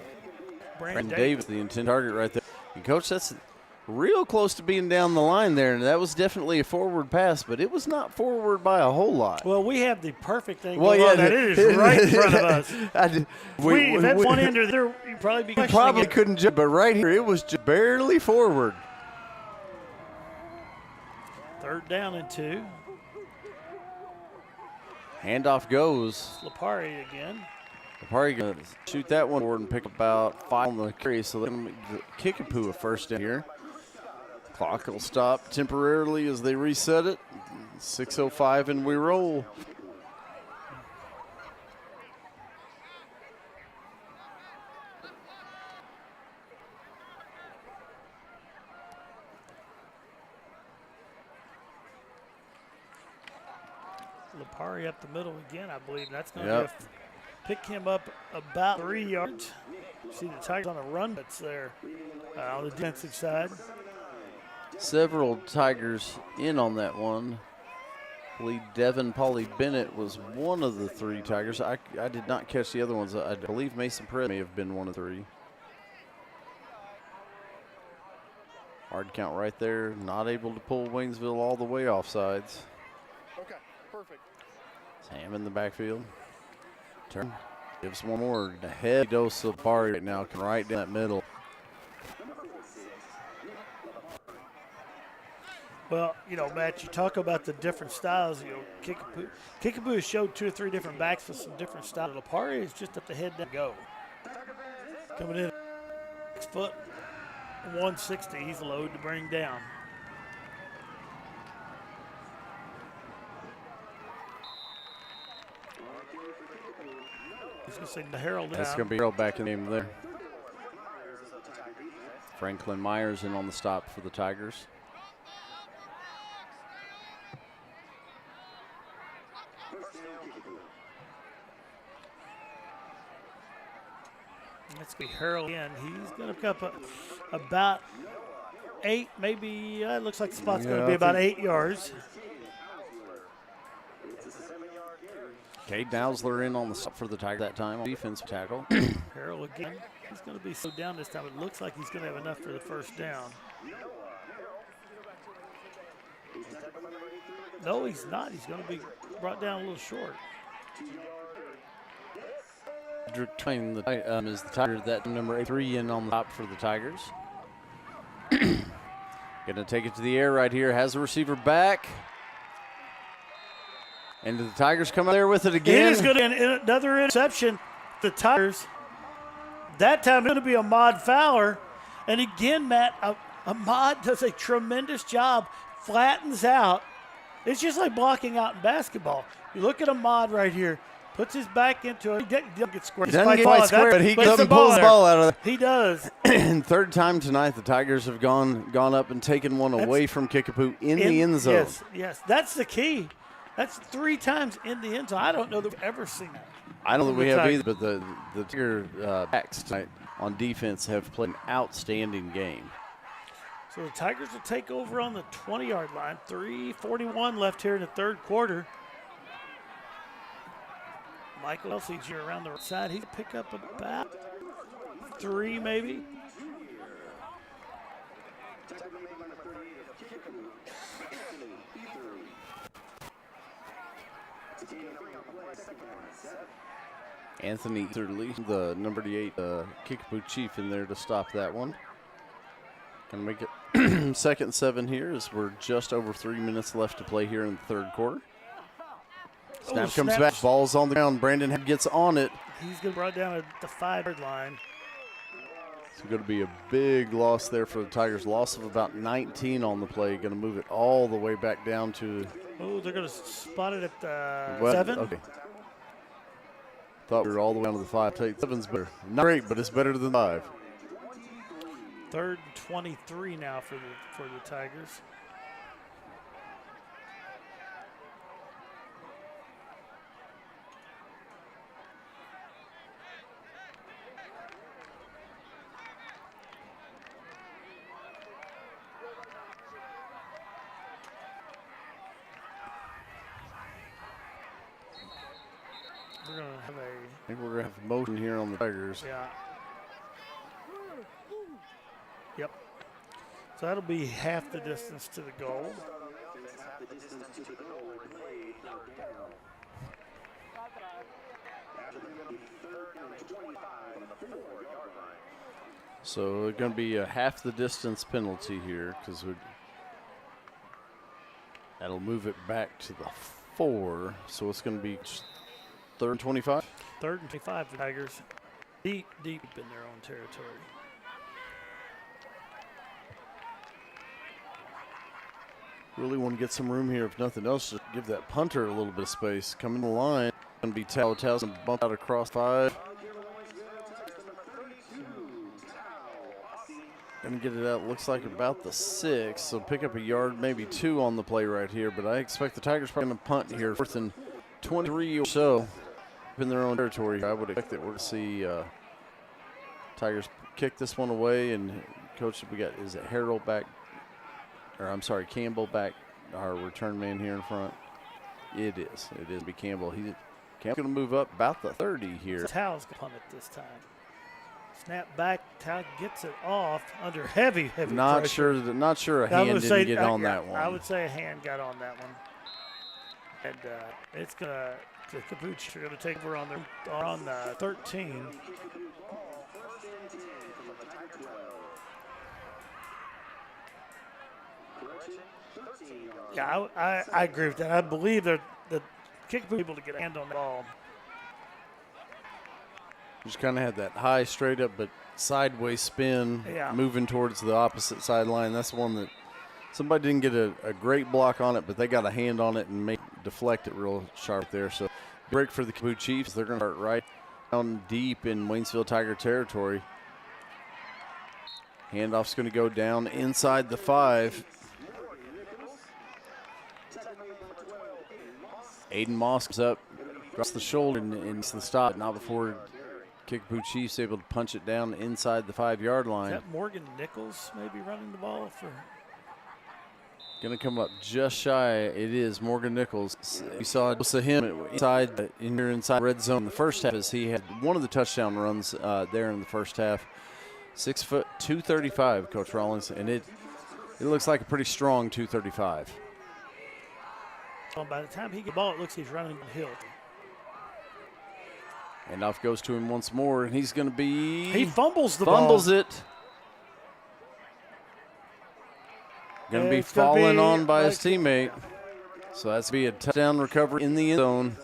Brandon Davis, the intended target right there. And Coach, that's real close to being down the line there, and that was definitely a forward pass, but it was not forward by a whole lot. Well, we have the perfect thing going on that it is right in front of us. If that's one end or there, you'd probably be questioning probably it. couldn't jump, but right here, it was just barely forward. 3rd down and 2. Handoff goes. Lipari again. Lipari going to shoot that one forward and pick about 5 on the carry, so they're going to Kickapoo a first down here. Clock will stop temporarily as they reset it. 6:05 and we roll. Lipari up the middle again, I believe. That's going to pick him up about 3 yards. See the Tigers on a run that's there on the defensive side. Several Tigers in on that one. I believe Devin Pauly Bennett was one of the 3 Tigers. I did not catch the other ones. I believe Mason Perez may have been one of 3. Hard count right there. Not able to pull Waynesville all the way offsides. Okay, perfect. Sam in the backfield. Turn. Gives one more. A heavy dose of Lipari right now. Can right down that middle. Well, you know, Matt, you talk about the different styles. You know, Kickapoo has showed 2 or 3 different backs with some different styles. Lipari is just at the head down go. Coming in 6 foot, 160. He's a load to bring down. He's going to say the Herald down. That's going to be Herald back in the game there. Franklin Myers in on the stop for the Tigers. That's going to be Herald again. He's going to pick up about 8, maybe. It looks like the spot's going to be about 8 yards. Cade Dowsler in on the stop for the Tigers that time. Defensive tackle. Herald again. He's going to be slowed down this time. It looks like he's going to have enough for the first down. No, he's not. He's going to be brought down a little short. Drew Twain is the Tiger, that number 3 in on the top for the Tigers. Going to take it to the air right here. Has the receiver back. And the Tigers come out there with it again. It is going to be another interception. The Tigers. That time it's going to be Ahmad Fowler. And again, Matt, Ahmad does a tremendous job. Flattens out. It's just like blocking out in basketball. You look at Ahmad right here. Puts his back into it. He doesn't get square. He doesn't get quite square, but he pulls the ball out of there. He does. And 3rd time tonight, the Tigers have gone up and taken one away from Kickapoo in the end zone. Yes. That's the key. That's 3 times in the end zone. I don't know that we've ever seen that. I don't think we have either, but the Tiger backs tonight on defense have played an outstanding game. So the Tigers will take over on the 20-yard line. 3:41 left here in the 3rd quarter. Michael LCG around the right side. He'll pick up about 3 maybe. Anthony Thurley, the number 8 Kickapoo Chief, in there to stop that one. Gonna make it 2nd and 7 here as we're just over 3 minutes left to play here in the 3rd quarter. Snap comes back, ball's on the ground. Brandon Head gets on it. He's going to brought down at the 5-yard line. It's going to be a big loss there for the Tigers. Loss of about 19 on the play. Going to move it all the way back down to. Oh, they're going to spot it at 7. Okay. Thought we were all the way down to the 5. Take 7's better. Not great, but it's better than 5. 3rd and 23 now for the Tigers. I think we're going to have motion here on the Tigers. Yeah. Yep. So that'll be half the distance to the goal. So it's going to be a half the distance penalty here because that'll move it back to the 4. So it's going to be 3rd and 25. 3rd and 25 for the Tigers. Deep in their own territory. Really want to get some room here, if nothing else, just give that punter a little bit of space. Coming to the line, going to be Tow's and bump out across 5. Going to get it out, looks like about the 6, so pick up a yard, maybe 2 on the play right here, but I expect the Tigers probably going to punt here, 4th and 23 or so in their own territory. I would expect that we're going to see Tigers kick this one away, and Coach, we got, is it Harold back? Or I'm sorry, Campbell back, our return man here in front. It is. It is be Campbell. Campbell's going to move up about the 30 here. Tow's going to punt it this time. Snap back. Tow gets it off under heavy not pressure. Not sure a hand didn't get on that one. I would say a hand got on that one. And it's going to, the Capuch are going to take over on the 13. Yeah, I agree with that. I believe that the Kickapoo able to get a hand on the ball. Just kind of had that high, straight up, but sideways spin, moving towards the opposite sideline. That's the one that somebody didn't get a great block on it, but they got a hand on it and deflect it real sharp there. So break for the Kickapoo Chiefs. They're going to start right down deep in Waynesville Tiger territory. Handoff's going to go down inside the 5. Aiden Moss comes up, across the shoulder, and the stop. Not before Kickapoo Chiefs able to punch it down inside the 5-yard line. Is that Morgan Nichols maybe running the ball for? Going to come up just shy. It is Morgan Nichols. We saw him inside red zone in the first half as he had one of the touchdown runs there in the first half. 6 foot 235, Coach Rollins, and it looks like a pretty strong 235. Well, by the time he gets the ball, it looks like he's running the hill. And off goes to him once more, and he's going to be. He fumbles the ball. Fumbles it. Going to be fallen on by his teammate. So that's going to be a touchdown recovery in the end zone.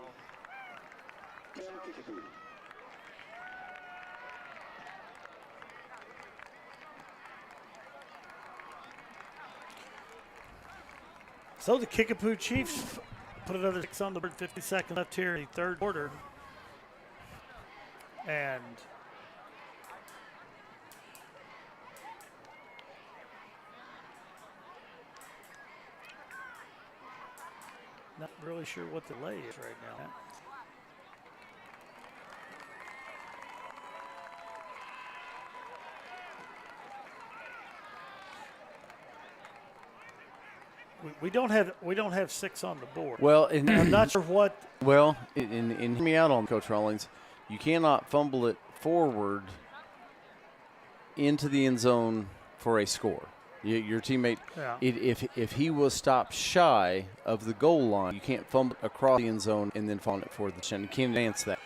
So the Kickapoo Chiefs put another 6 on the board, 50 seconds left here in the 3rd quarter. And not really sure what the lay is right now. We don't have 6 on the board. Well, and I'm not sure what. Well, and hear me out on Coach Rawlings. You cannot fumble it forward into the end zone for a score. Your teammate, Yeah. if he was stopped shy of the goal line, you can't fumble across the end zone and then fall it for the chin. You can't advance that.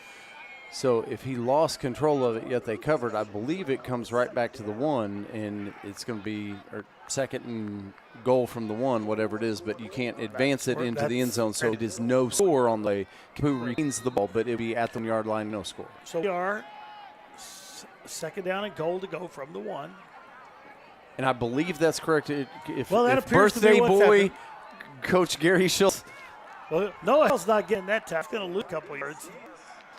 So if he lost control of it, yet they covered, I believe it comes right back to the 1, and it's going to be second and goal from the 1, whatever it is, but you can't advance it into the end zone, so it is no score on the way. Who retains the ball, but it'll be at the 1-yard line, no score. So we are second down and goal to go from the 1. And I believe that's correct. If appears to be birthday what's boy, happened. Coach Gary Schultz. Well, Noah's not getting that tough. Going to lose a couple of yards.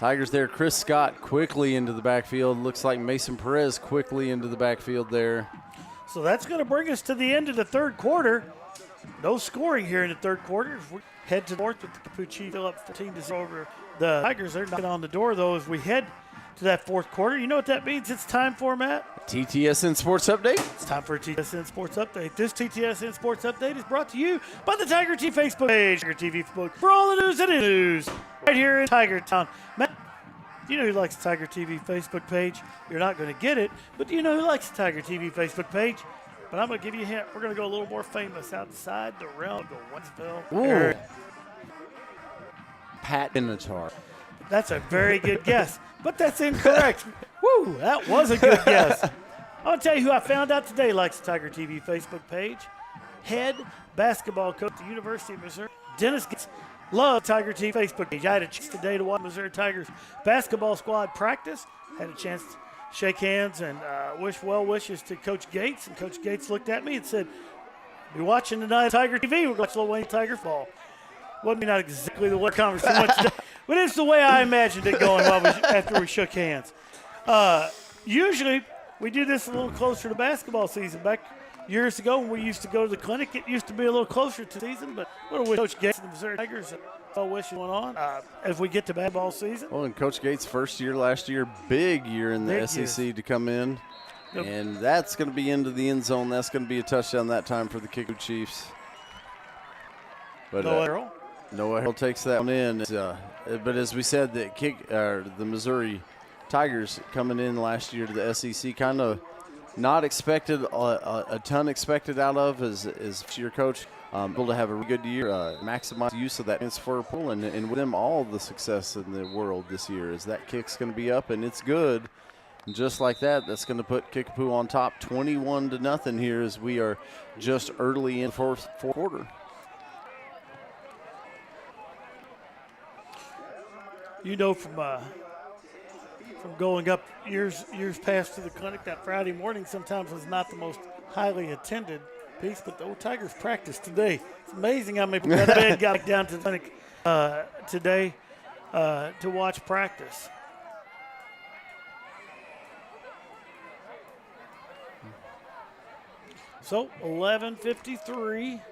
Tigers there. Chris Scott quickly into the backfield. Looks like Mason Perez quickly into the backfield there. So that's going to bring us to the end of the third quarter. No scoring here in the third quarter. We head to the fourth with the Kickapoo Chiefs up 14-0 over the Tigers. They're knocking on the door, though, as we head to that fourth quarter. You know what that means? It's time for, Matt? TTSN Sports Update. It's time for a TTSN Sports Update. This TTSN Sports Update is brought to you by the Tiger TV Facebook page. Tiger TV Facebook for all the news and news right here in Tiger Town. Matt, do you know who likes the Tiger TV Facebook page? You're not going to get it, but do you know who likes the Tiger TV Facebook page? But I'm going to give you a hint. We're going to go a little more famous outside the realm of Waynesville area. Pat Benatar. That's a very good guess, but that's incorrect. Woo, that was a good guess. I'm going to tell you who I found out today likes the Tiger TV Facebook page. Head basketball coach at the University of Missouri, Dennis Gates, loves Tiger TV Facebook page. I had a chance today to watch Missouri Tigers basketball squad practice. Had a chance to shake hands and wish well wishes to Coach Gates. And Coach Gates looked at me and said, "Be watching tonight Tiger TV. We're going to watch Wayne Tiger fall." Wasn't not exactly the way conversation went today, but it's the way I imagined it going after we shook hands. Usually we do this a little closer to basketball season. Back years ago when we used to go to the clinic, it used to be a little closer to the season, but what do Coach Gates and the Missouri Tigers well wish going on as we get to basketball season? Well, and Coach Gates' first year last year, big year in the SEC to come in, and that's going to be into the end zone. That's going to be a touchdown that time for the Kickapoo Chiefs. But Noah Harrell takes that one in. But as we said, the Missouri Tigers coming in last year to the SEC, kind of not expected, a ton expected out of as your coach. Able to have a really good year, maximize the use of that transfer pool, and with them all the success in the world this year is that kick's going to be up, and it's good. And just like that, that's going to put Kickapoo on top 21-0 here as we are just early in the fourth quarter. You know from going up years past to the clinic, that Friday morning sometimes was not the most highly attended piece, but the old Tigers practiced today. It's amazing how many people got bed got down to the clinic today to watch practice. So 11:53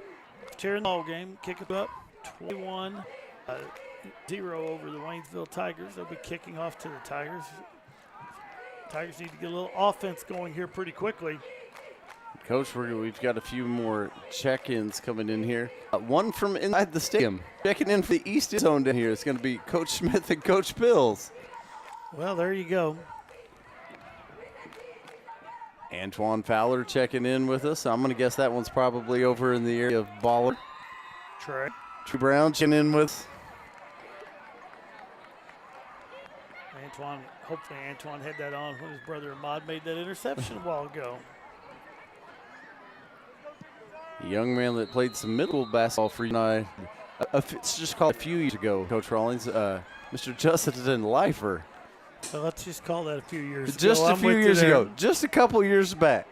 here in the ball game. Kickapoo up 21-0 over the Waynesville Tigers. They'll be kicking off to the Tigers. Tigers need to get a little offense going here pretty quickly. Coach, we've got a few more check-ins coming in here. One from inside the stadium. Checking in for the East Zone down here. It's going to be Coach Smith and Coach Bills. Well, there you go. Antoine Fowler checking in with us. I'm going to guess that one's probably over in the area of Baller. Trey Brown checking in with Hopefully Antoine had that on when his brother Ahmad made that interception a while ago. a young man that played some middle basketball for you and I. It's just called a few years ago, Coach Rawlings. Mr. Justin Lifer. So let's just call that a few years ago. Just a few years ago. Just a couple years back.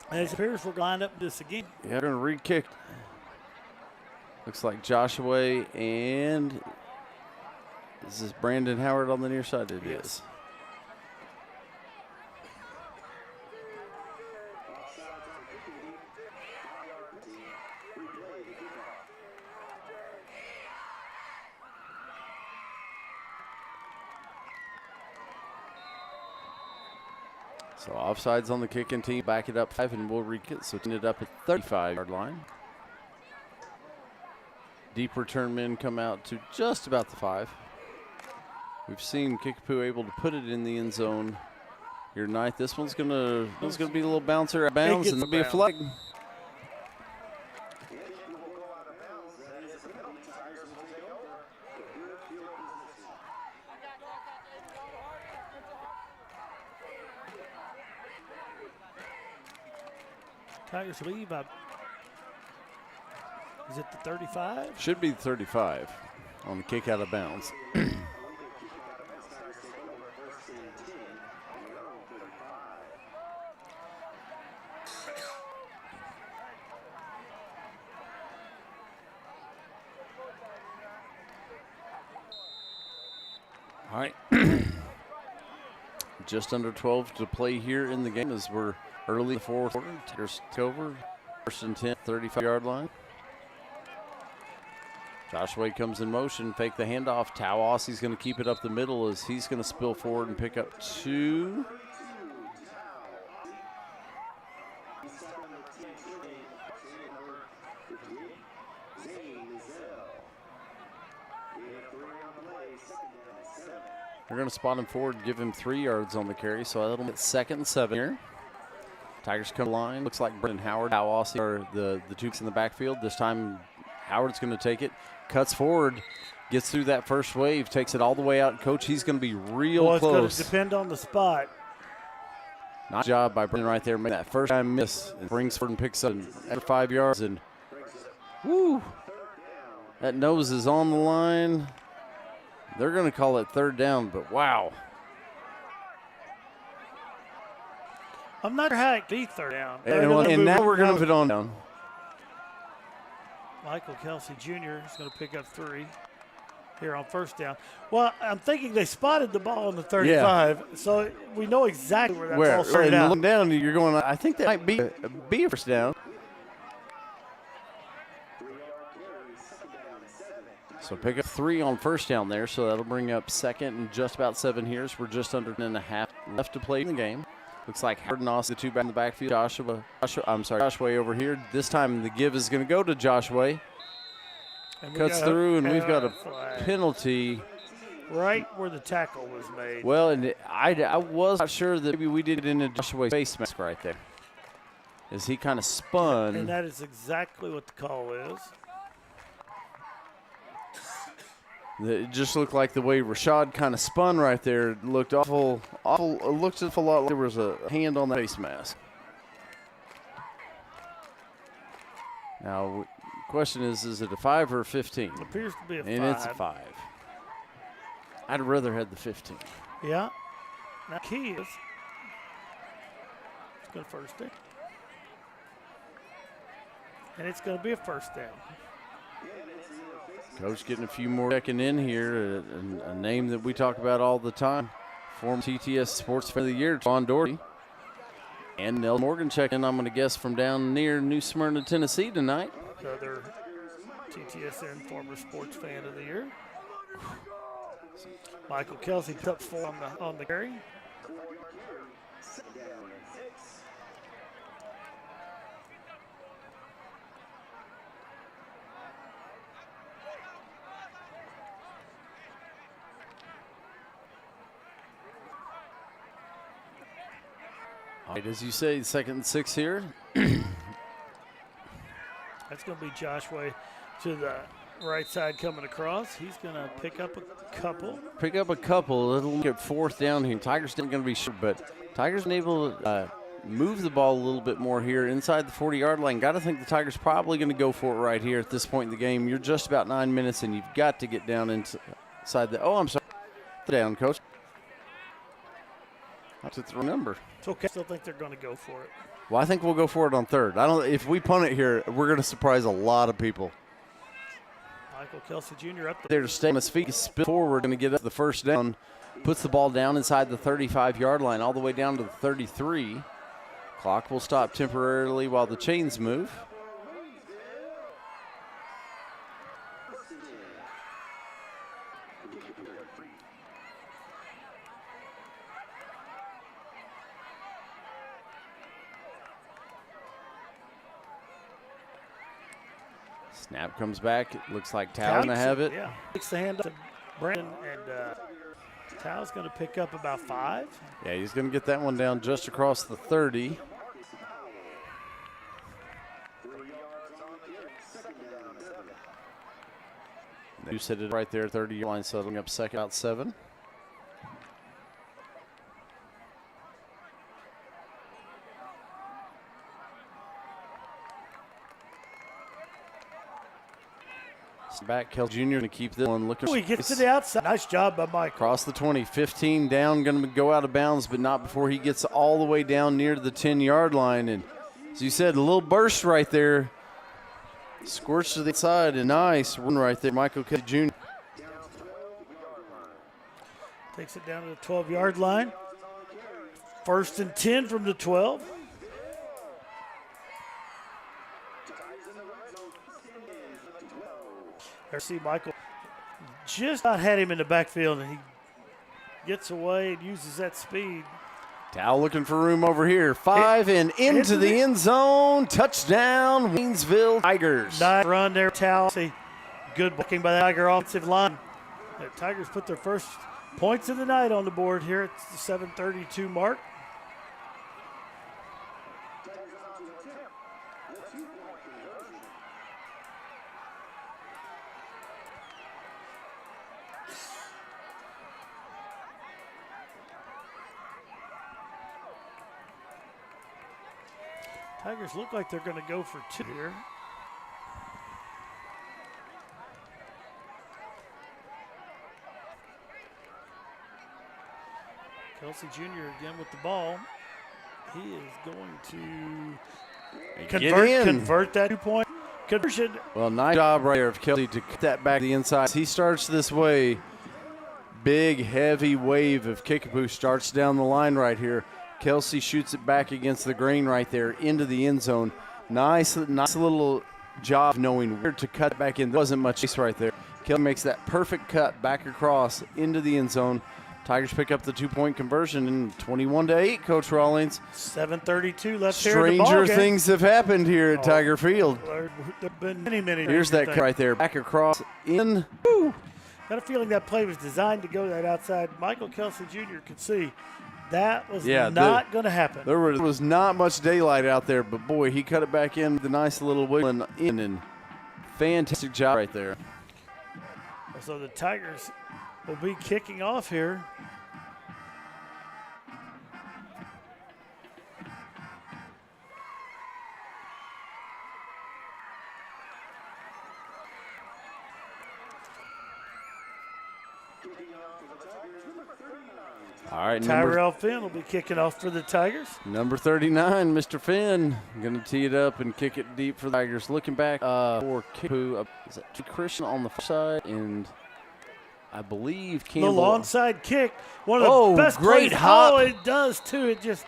And it appears we're lined up this again. Yeah, they're going to re-kick. Looks like Joshua and is this Brandon Howard on the near side? It is. So offsides on the kicking team, back it up 5, and we'll re-kick. So end it up at 35-yard line. Deep return men come out to just about the 5. We've seen Kickapoo able to put it in the end zone here tonight. This one's gonna be a little bouncer out of bounds, and there'll be a flag. Tigers leave. Is it the 35? Should be 35 on the kick out of bounds. All right. Just under 12 to play here in the game as we're early in the fourth quarter. Tigers take over. First and 10, 35-yard line. Joshua comes in motion, fake the handoff. Tawassi's going to keep it up the middle as he's going to spill forward and pick up 2. They're going to spot him forward, give him 3 yards on the carry, so that'll make 2nd and 7 here. Tigers come line. Looks like Brendan Howard, Tawassi are the Tukes in the backfield. This time Howard's going to take it, cuts forward, gets through that first wave, takes it all the way out. Coach, he's going to be real close. It's going to depend on the spot. Nice job by Brendan right there. Made that first time miss and brings forward and picks up after 5 yards. And woo, that nose is on the line. They're going to call it 3rd down, but wow. I'm not sure how it be 3rd down. And now we're going to put it on down. Michael Kelsey Jr. is going to pick up 3 here on 1st down. Well, I'm thinking they spotted the ball on the 35, so we know exactly where that ball started out. Looking down, you're going, I think that might be a 1st down. So pick up 3 on 1st down there, so that'll bring up 2nd and just about 7 here. So we're just under 10.5 left to play in the game. Looks like Howard and Austin, the 2 back in the backfield. Joshua over here. This time the give is going to go to Joshua. Cuts through, and we've got a penalty. Right where the tackle was made. Well, and I was not sure that maybe we did it into Joshua's face mask right there. As he kind of spun. And that is exactly what the call is. It just looked like the way Rashad kind of spun right there. It looked awful. It looked an awful lot like there was a hand on the face mask. Now, question is it a 5 or a 15? It appears to be a 5. And it's a 5. I'd rather had the 15. Yeah. Now, key is it's going to 1st down. And it's going to be a 1st down. Coach getting a few more checking in here, a name that we talk about all the time. Former TTS Sports Fan of the Year, John Doherty. And Nell Morgan checking, I'm going to guess, from down near New Smyrna, Tennessee tonight. Other TTSN former Sports Fan of the Year. Michael Kelsey put up 4 on the carry. All right, as you say, 2nd and 6 here. That's going to be Joshua to the right side coming across. He's going to pick up a couple. It'll get 4th down here. Tigers not going to be sure, but Tigers been able to move the ball a little bit more here inside the 40-yard line. Got to think the Tigers probably going to go for it right here at this point in the game. You're just about 9 minutes, and you've got to get down inside the – oh, I'm sorry. Down, Coach. That's the wrong number. It's okay. I still think they're going to go for it. Well, I think we'll go for it on 3rd. If we punt it here, we're going to surprise a lot of people. Michael Kelsey Jr. up there to stay on his feet, spill forward, going to get up the 1st down. Puts the ball down inside the 35-yard line, all the way down to the 33. Clock will stop temporarily while the chains move. Snap comes back. It looks like Tao going to have it. Yeah. Takes the hand up to Brandon and Tao's going to pick up about 5. Yeah, he's going to get that one down just across the 30. You said it right there, 30-yard line, settling up second, about 7. Back, Kel Jr. going to keep this one looking. Oh, he gets to the outside. Nice job by Mike. Across the 20, 15 down, going to go out of bounds, but not before he gets all the way down near the 10-yard line. And as you said, a little burst right there. Squirts to the side, and nice run right there, Michael Kelly Jr. Takes it down to the 12-yard line. 1st and 10 from the 12. There, see Michael just not had him in the backfield, and he gets away and uses that speed. Tao looking for room over here. 5 and into the end zone. Touchdown, Waynesville Tigers. Nice run there, Tao. See, good blocking by the Tiger offensive line. The Tigers put their first points of the night on the board here at the 7:32 mark. Tigers look like they're going to go for 2 here. Kelsey Jr. again with the ball. He is going to convert that 2-point conversion. Well, nice job right there of Kelsey to cut that back to the inside. He starts this way. Big, heavy wave of Kickapoo starts down the line right here. Kelsey shoots it back against the grain right there into the end zone. Nice little job knowing where to cut back in. There wasn't much space right there. Kelsey makes that perfect cut back across into the end zone. Tigers pick up the 2-point conversion in 21-8, Coach Rawlings. 7:32 left here in the ball Stranger game. things have happened here at Tiger Field. There have been many Here's that cut right there. Back across in. Woo. Got a feeling that play was designed to go to that outside. Michael Kelsey Jr. could see that was not going to happen. There was not much daylight out there, but boy, he cut it back in with a nice little wiggle in, and fantastic job right there. So the Tigers will be kicking off here. All right, Tyrell Finn will be kicking off for the Tigers. Number 39, Mr. Finn, going to tee it up and kick it deep for the Tigers. Looking back for Kickapoo, is that Christian on the far side, and I believe Campbell. Little onside kick, one of the best great plays. hop. Oh, it does too. It just,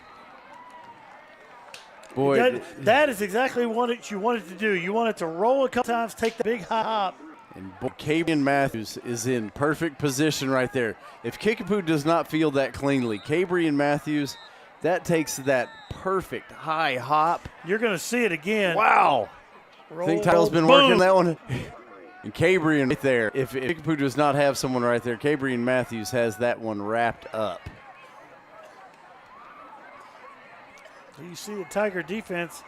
boy, that is exactly what you wanted to do. You wanted to roll a couple times, take the big hop. And Cabrian Matthews is in perfect position right there. If Kickapoo does not field that cleanly, Cabrian Matthews, that takes that perfect high hop. You're going to see it again. Wow. Roll, I think Tyler's been working that one. And Cabrian right there. If Kickapoo does not have someone right there, Cabrian Matthews has that one wrapped up. You see the Tiger defense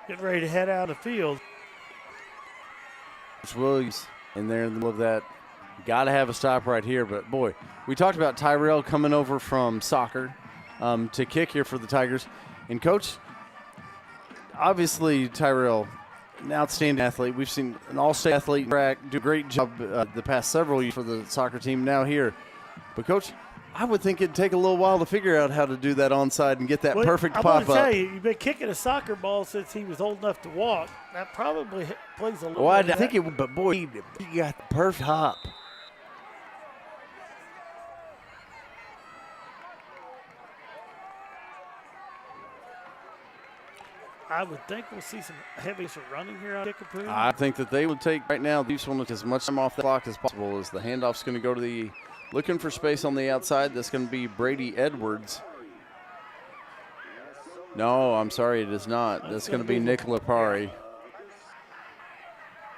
getting ready to head out of the field. Williams in there in the middle of that. Got to have a stop right here. But, boy, we talked about Tyrell coming over from soccer to kick here for the Tigers. And, Coach, obviously Tyrell, an outstanding athlete. We've seen an all-state athlete do a great job the past several years for the soccer team now here. But, Coach, I would think it'd take a little while to figure out how to do that onside and get that perfect pop-up. I'm going to tell you, you've been kicking a soccer ball since he was old enough to walk. That probably plays a little bit. I think it would, but boy, he got the perfect hop. I would think we'll see some heavy running here on Kickapoo. I think that they would take right now, these want as much time off the clock as possible as the handoff's going to go to the, looking for space on the outside. That's going to be Brady Edwards. No, I'm sorry, it is not. That's going to be Nick Lipari.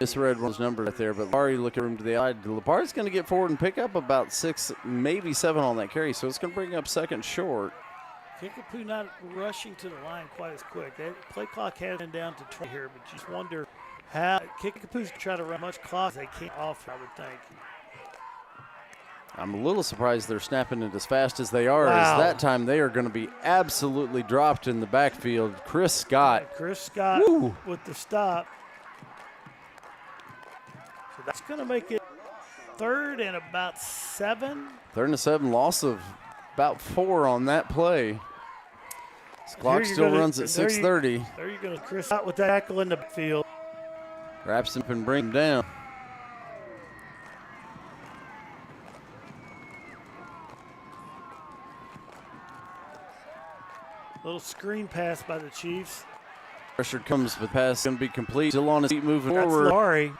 misread one's number right there, but Lapari looking room to the side. Lapari's going to get forward and pick up about 6, maybe 7 on that carry, so it's going to bring up second short. Kickapoo not rushing to the line quite as quick. That play clock has been down to 20 here, but you just wonder how Kickapoo's try to run much clock as they can't off, I would think. I'm a little surprised they're snapping it as fast as they are, Wow. as that time they are going to be absolutely dropped in the backfield. Chris Scott. Chris Scott Woo. with the stop. So that's going to make it 3rd and about 7. 3rd and 7, loss of about 4 on that play. This clock still runs at 6:30. There you go, Chris Scott with the tackle in the field. Wraps him up and brings him down. Little screen pass by the Chiefs. Pressure comes, but pass going to be complete. Still on his feet moving That's forward. Lapari.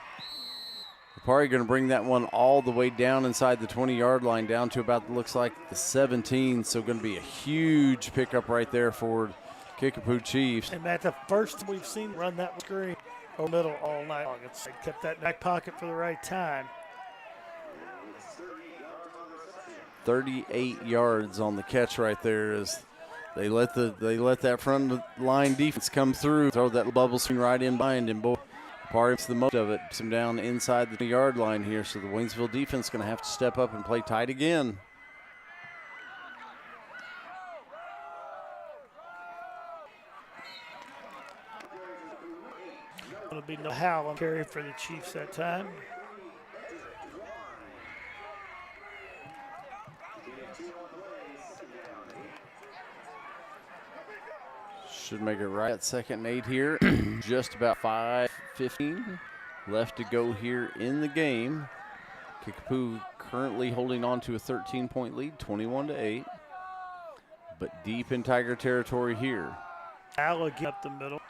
Lapari going to bring that one all the way down inside the 20-yard line, down to about, looks like, the 17. So going to be a huge pickup right there for Kickapoo Chiefs. And Matt, the first we've seen run that screen over middle all night long. It's kept that back pocket for the right time. 38 yards on the catch right there as they let that front line defense come through, throw that bubble screen right in behind him. Boy, Lapari makes the most of it, puts him down inside the 20-yard line here. So the Waynesville defense going to have to step up and play tight again. Going to be no Howland carry for the Chiefs that time. Should make it right at 2nd and 8 here. Just about 5:15 left to go here in the game. Kickapoo currently holding on to a 13-point lead, 21-8. But deep in Tiger territory here. Allen up the middle.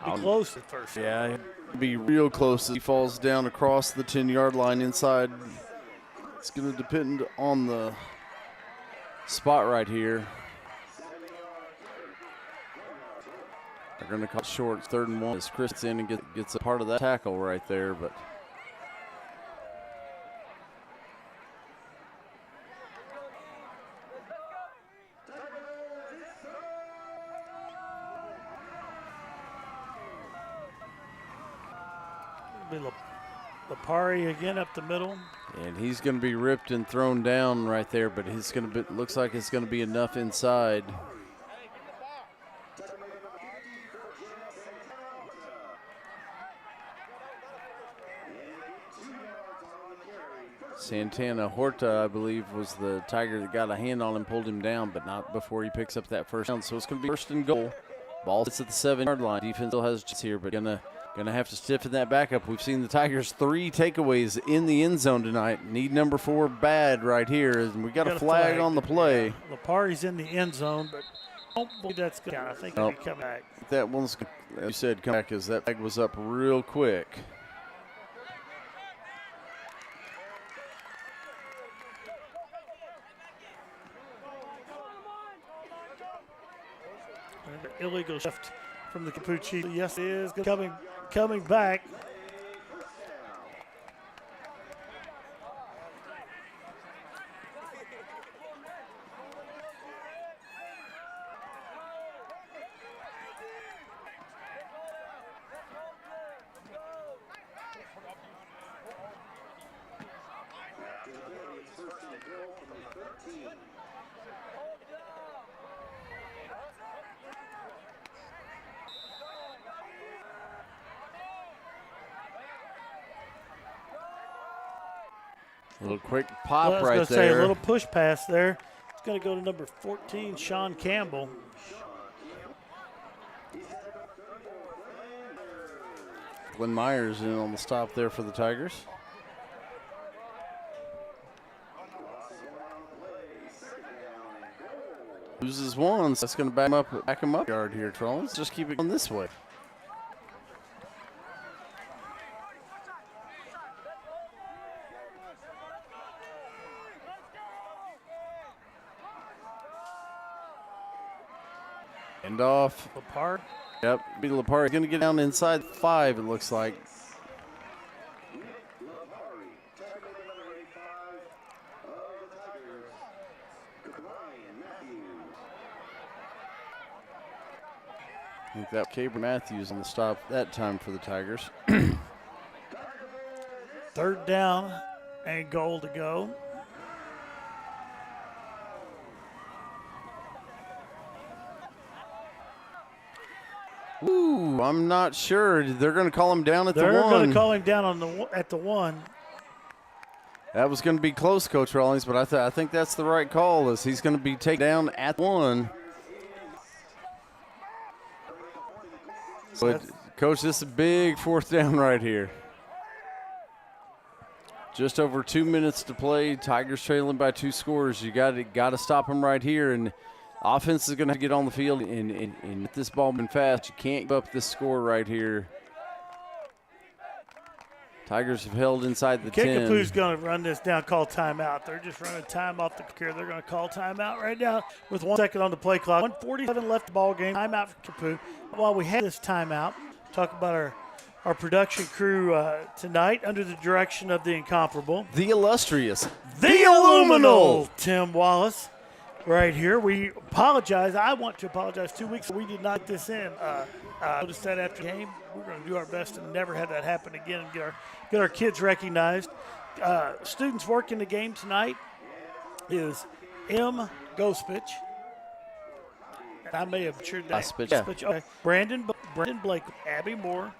Be close at first. Yeah, be real close as he falls down across the 10-yard line inside. It's going to depend on the spot right here. They're going to cut short. It's 3rd and 1 as Chris gets in and gets a part of that tackle right there. But Lapari again up the middle. and he's going to be ripped and thrown down right there. But he's going to be, looks like it's going to be enough inside. Santana Horta, I believe, was the Tiger that got a hand on him, pulled him down, but not before he picks up that first down. So it's going to be 1st and goal. Ball sits at the 7-yard line. Defense still has just here, but gonna have to stiffen that back up. We've seen the Tigers 3 takeaways in the end zone tonight. Need number 4 bad right here, and we got a flag on the play. Yeah. Lapari's in the end zone, but I don't believe that's good. I think he'll be coming back. That one's, as you said, come back as that flag was up real quick. Illegal shift from the Kickapoo. Yes, it is coming back. A little quick pop I was right gonna there. say a little push pass there. It's going to go to number 14, Sean Campbell. Glenn Myers in on the stop there for the Tigers. Loses one, so that's going to back him up yard here, Trollins. Just keep it going this way. End off. Lapari. Yep, be Lapari. Going to get down inside 5, it looks like. I think that Caber Matthews on the stop that time for the Tigers. 3rd down and goal to go. Ooh, I'm not sure. They're going to call him down at the 1. They're going to call him down at the 1. That was going to be close, Coach Rawlings, but I think that's the right call, as he's going to be taken down at 1. So, Coach, this is a big 4th down right here. Just over 2 minutes to play. Tigers trailing by 2 scores. You got to stop them right here, and offense is going to have to get on the field and get this ball moving fast. You can't give up this score right here. Tigers have held inside the 10. Kickapoo's going to run this down, call timeout. They're just running time off the clear. They're going to call timeout right now with 1 second on the play clock. 1:47 left the ball game. Timeout for Kickapoo. While we have this timeout, talk about our production crew tonight under the direction of the incomparable, the illustrious, the illuminal Tim Wallace. Right here, we apologize. I want to apologize. 2 weeks ago, we did not get this in. Noticed that after the game. We're going to do our best to never have that happen again and get our kids recognized. Students working the game tonight is M. Gospich. I may have butchered that. Gospich. Okay. Brandon Blake, Abby Moore,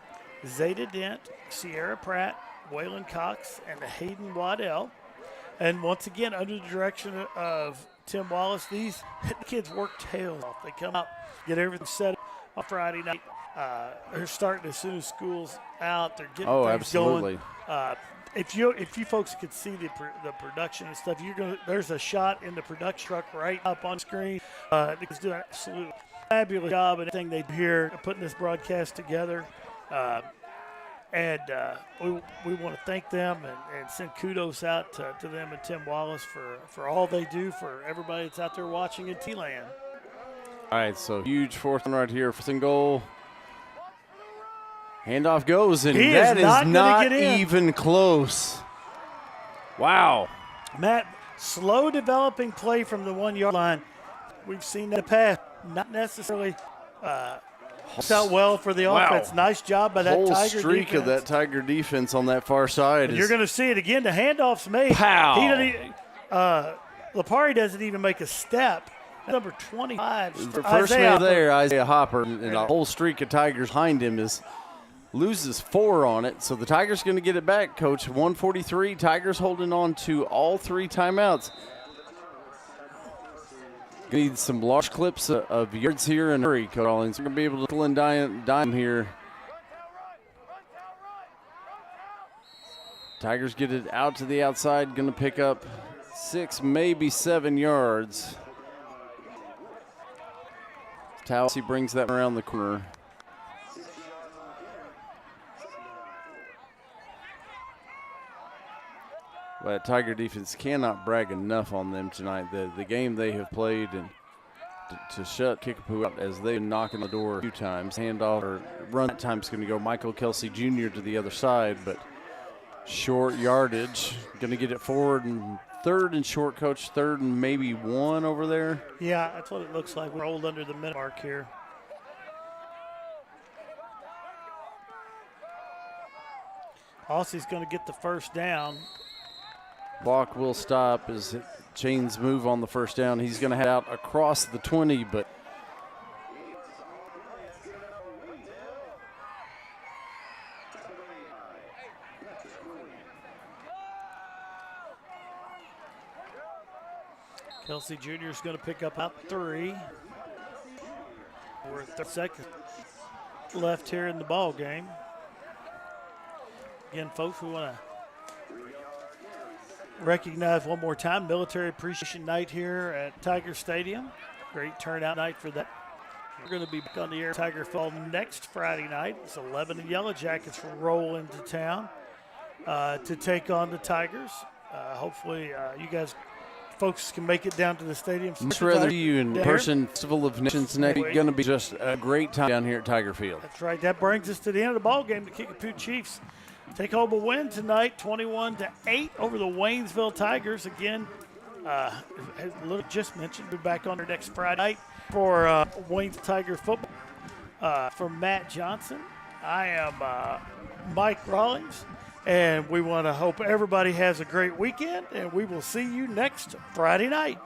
Zeta Dent, Sierra Pratt, Waylon Cox, and Hayden Waddell. And once again, under the direction of Tim Wallace, these kids work tails off. They come out, get everything set up on Friday night. They're starting as soon as school's out. They're getting things absolutely. going. If you folks could see the production and stuff, there's a shot in the production truck right up on screen. They do an absolutely fabulous job and everything they do here putting this broadcast together. And we want to thank them and send kudos out to them and Tim Wallace for all they do for everybody that's out there watching in T-Land. All right, so huge 4th one right here, 1st and goal. Handoff goes, and that is not even close. Wow. Matt, slow developing play from the 1 yard line. We've seen that in the past. Not necessarily out well for the offense. Nice job by that Whole Tiger streak defense. of that Tiger defense on that far side. And you're going to see it again. The handoff's made. Pow. Lapari doesn't even make a step. Number 25. The first man there, Isaiah Hopper, and a whole streak of Tigers behind him loses 4 on it. So the Tigers going to get it back, Coach. 1:43. Tigers holding on to all 3 timeouts. Need some large clips of yards here and hurry, Coach Rawlings. We're going to be able to pull in dime here. Tigers get it out to the outside, going to pick up 6, maybe 7 yards. He brings that around the corner. But Tiger defense cannot brag enough on them tonight. The game they have played and to shut Kickapoo out as they've been knocking the door a few times. Handoff or run that time is going to go Michael Kelsey Jr. to the other side, but short yardage. Going to get it forward and 3rd and short, Coach. 3rd and maybe 1 over there. Yeah, that's what it looks like. We're rolled under the minute mark here. Aussie's going to get the 1st down. Clock will stop as chains move on the 1st down. He's going to head out across the 20, but Kelsey Jr. is going to pick up about 3. We're at 30 seconds left here in the ball game. Again, folks, we want to recognize one more time Military Appreciation Night here at Tiger Stadium. Great turnout night for that. We're going to be back on the air Tiger Fall next Friday night. It's 11 and Yellow Jackets roll into town to take on the Tigers. Hopefully you guys folks can make it down to the stadium. Much rather you in person. Festival of Nations next week. Going to be just a great time down here at Tiger Field. That's right. That brings us to the end of the ball game. The Kickapoo Chiefs take home a win tonight, 21-8 over the Waynesville Tigers. Again, as Little just mentioned, we'll be back on there next Friday night for Waynes Tiger football. For Matt Johnson, I am Mike Rawlings, and we want to hope everybody has a great weekend, and we will see you next Friday night.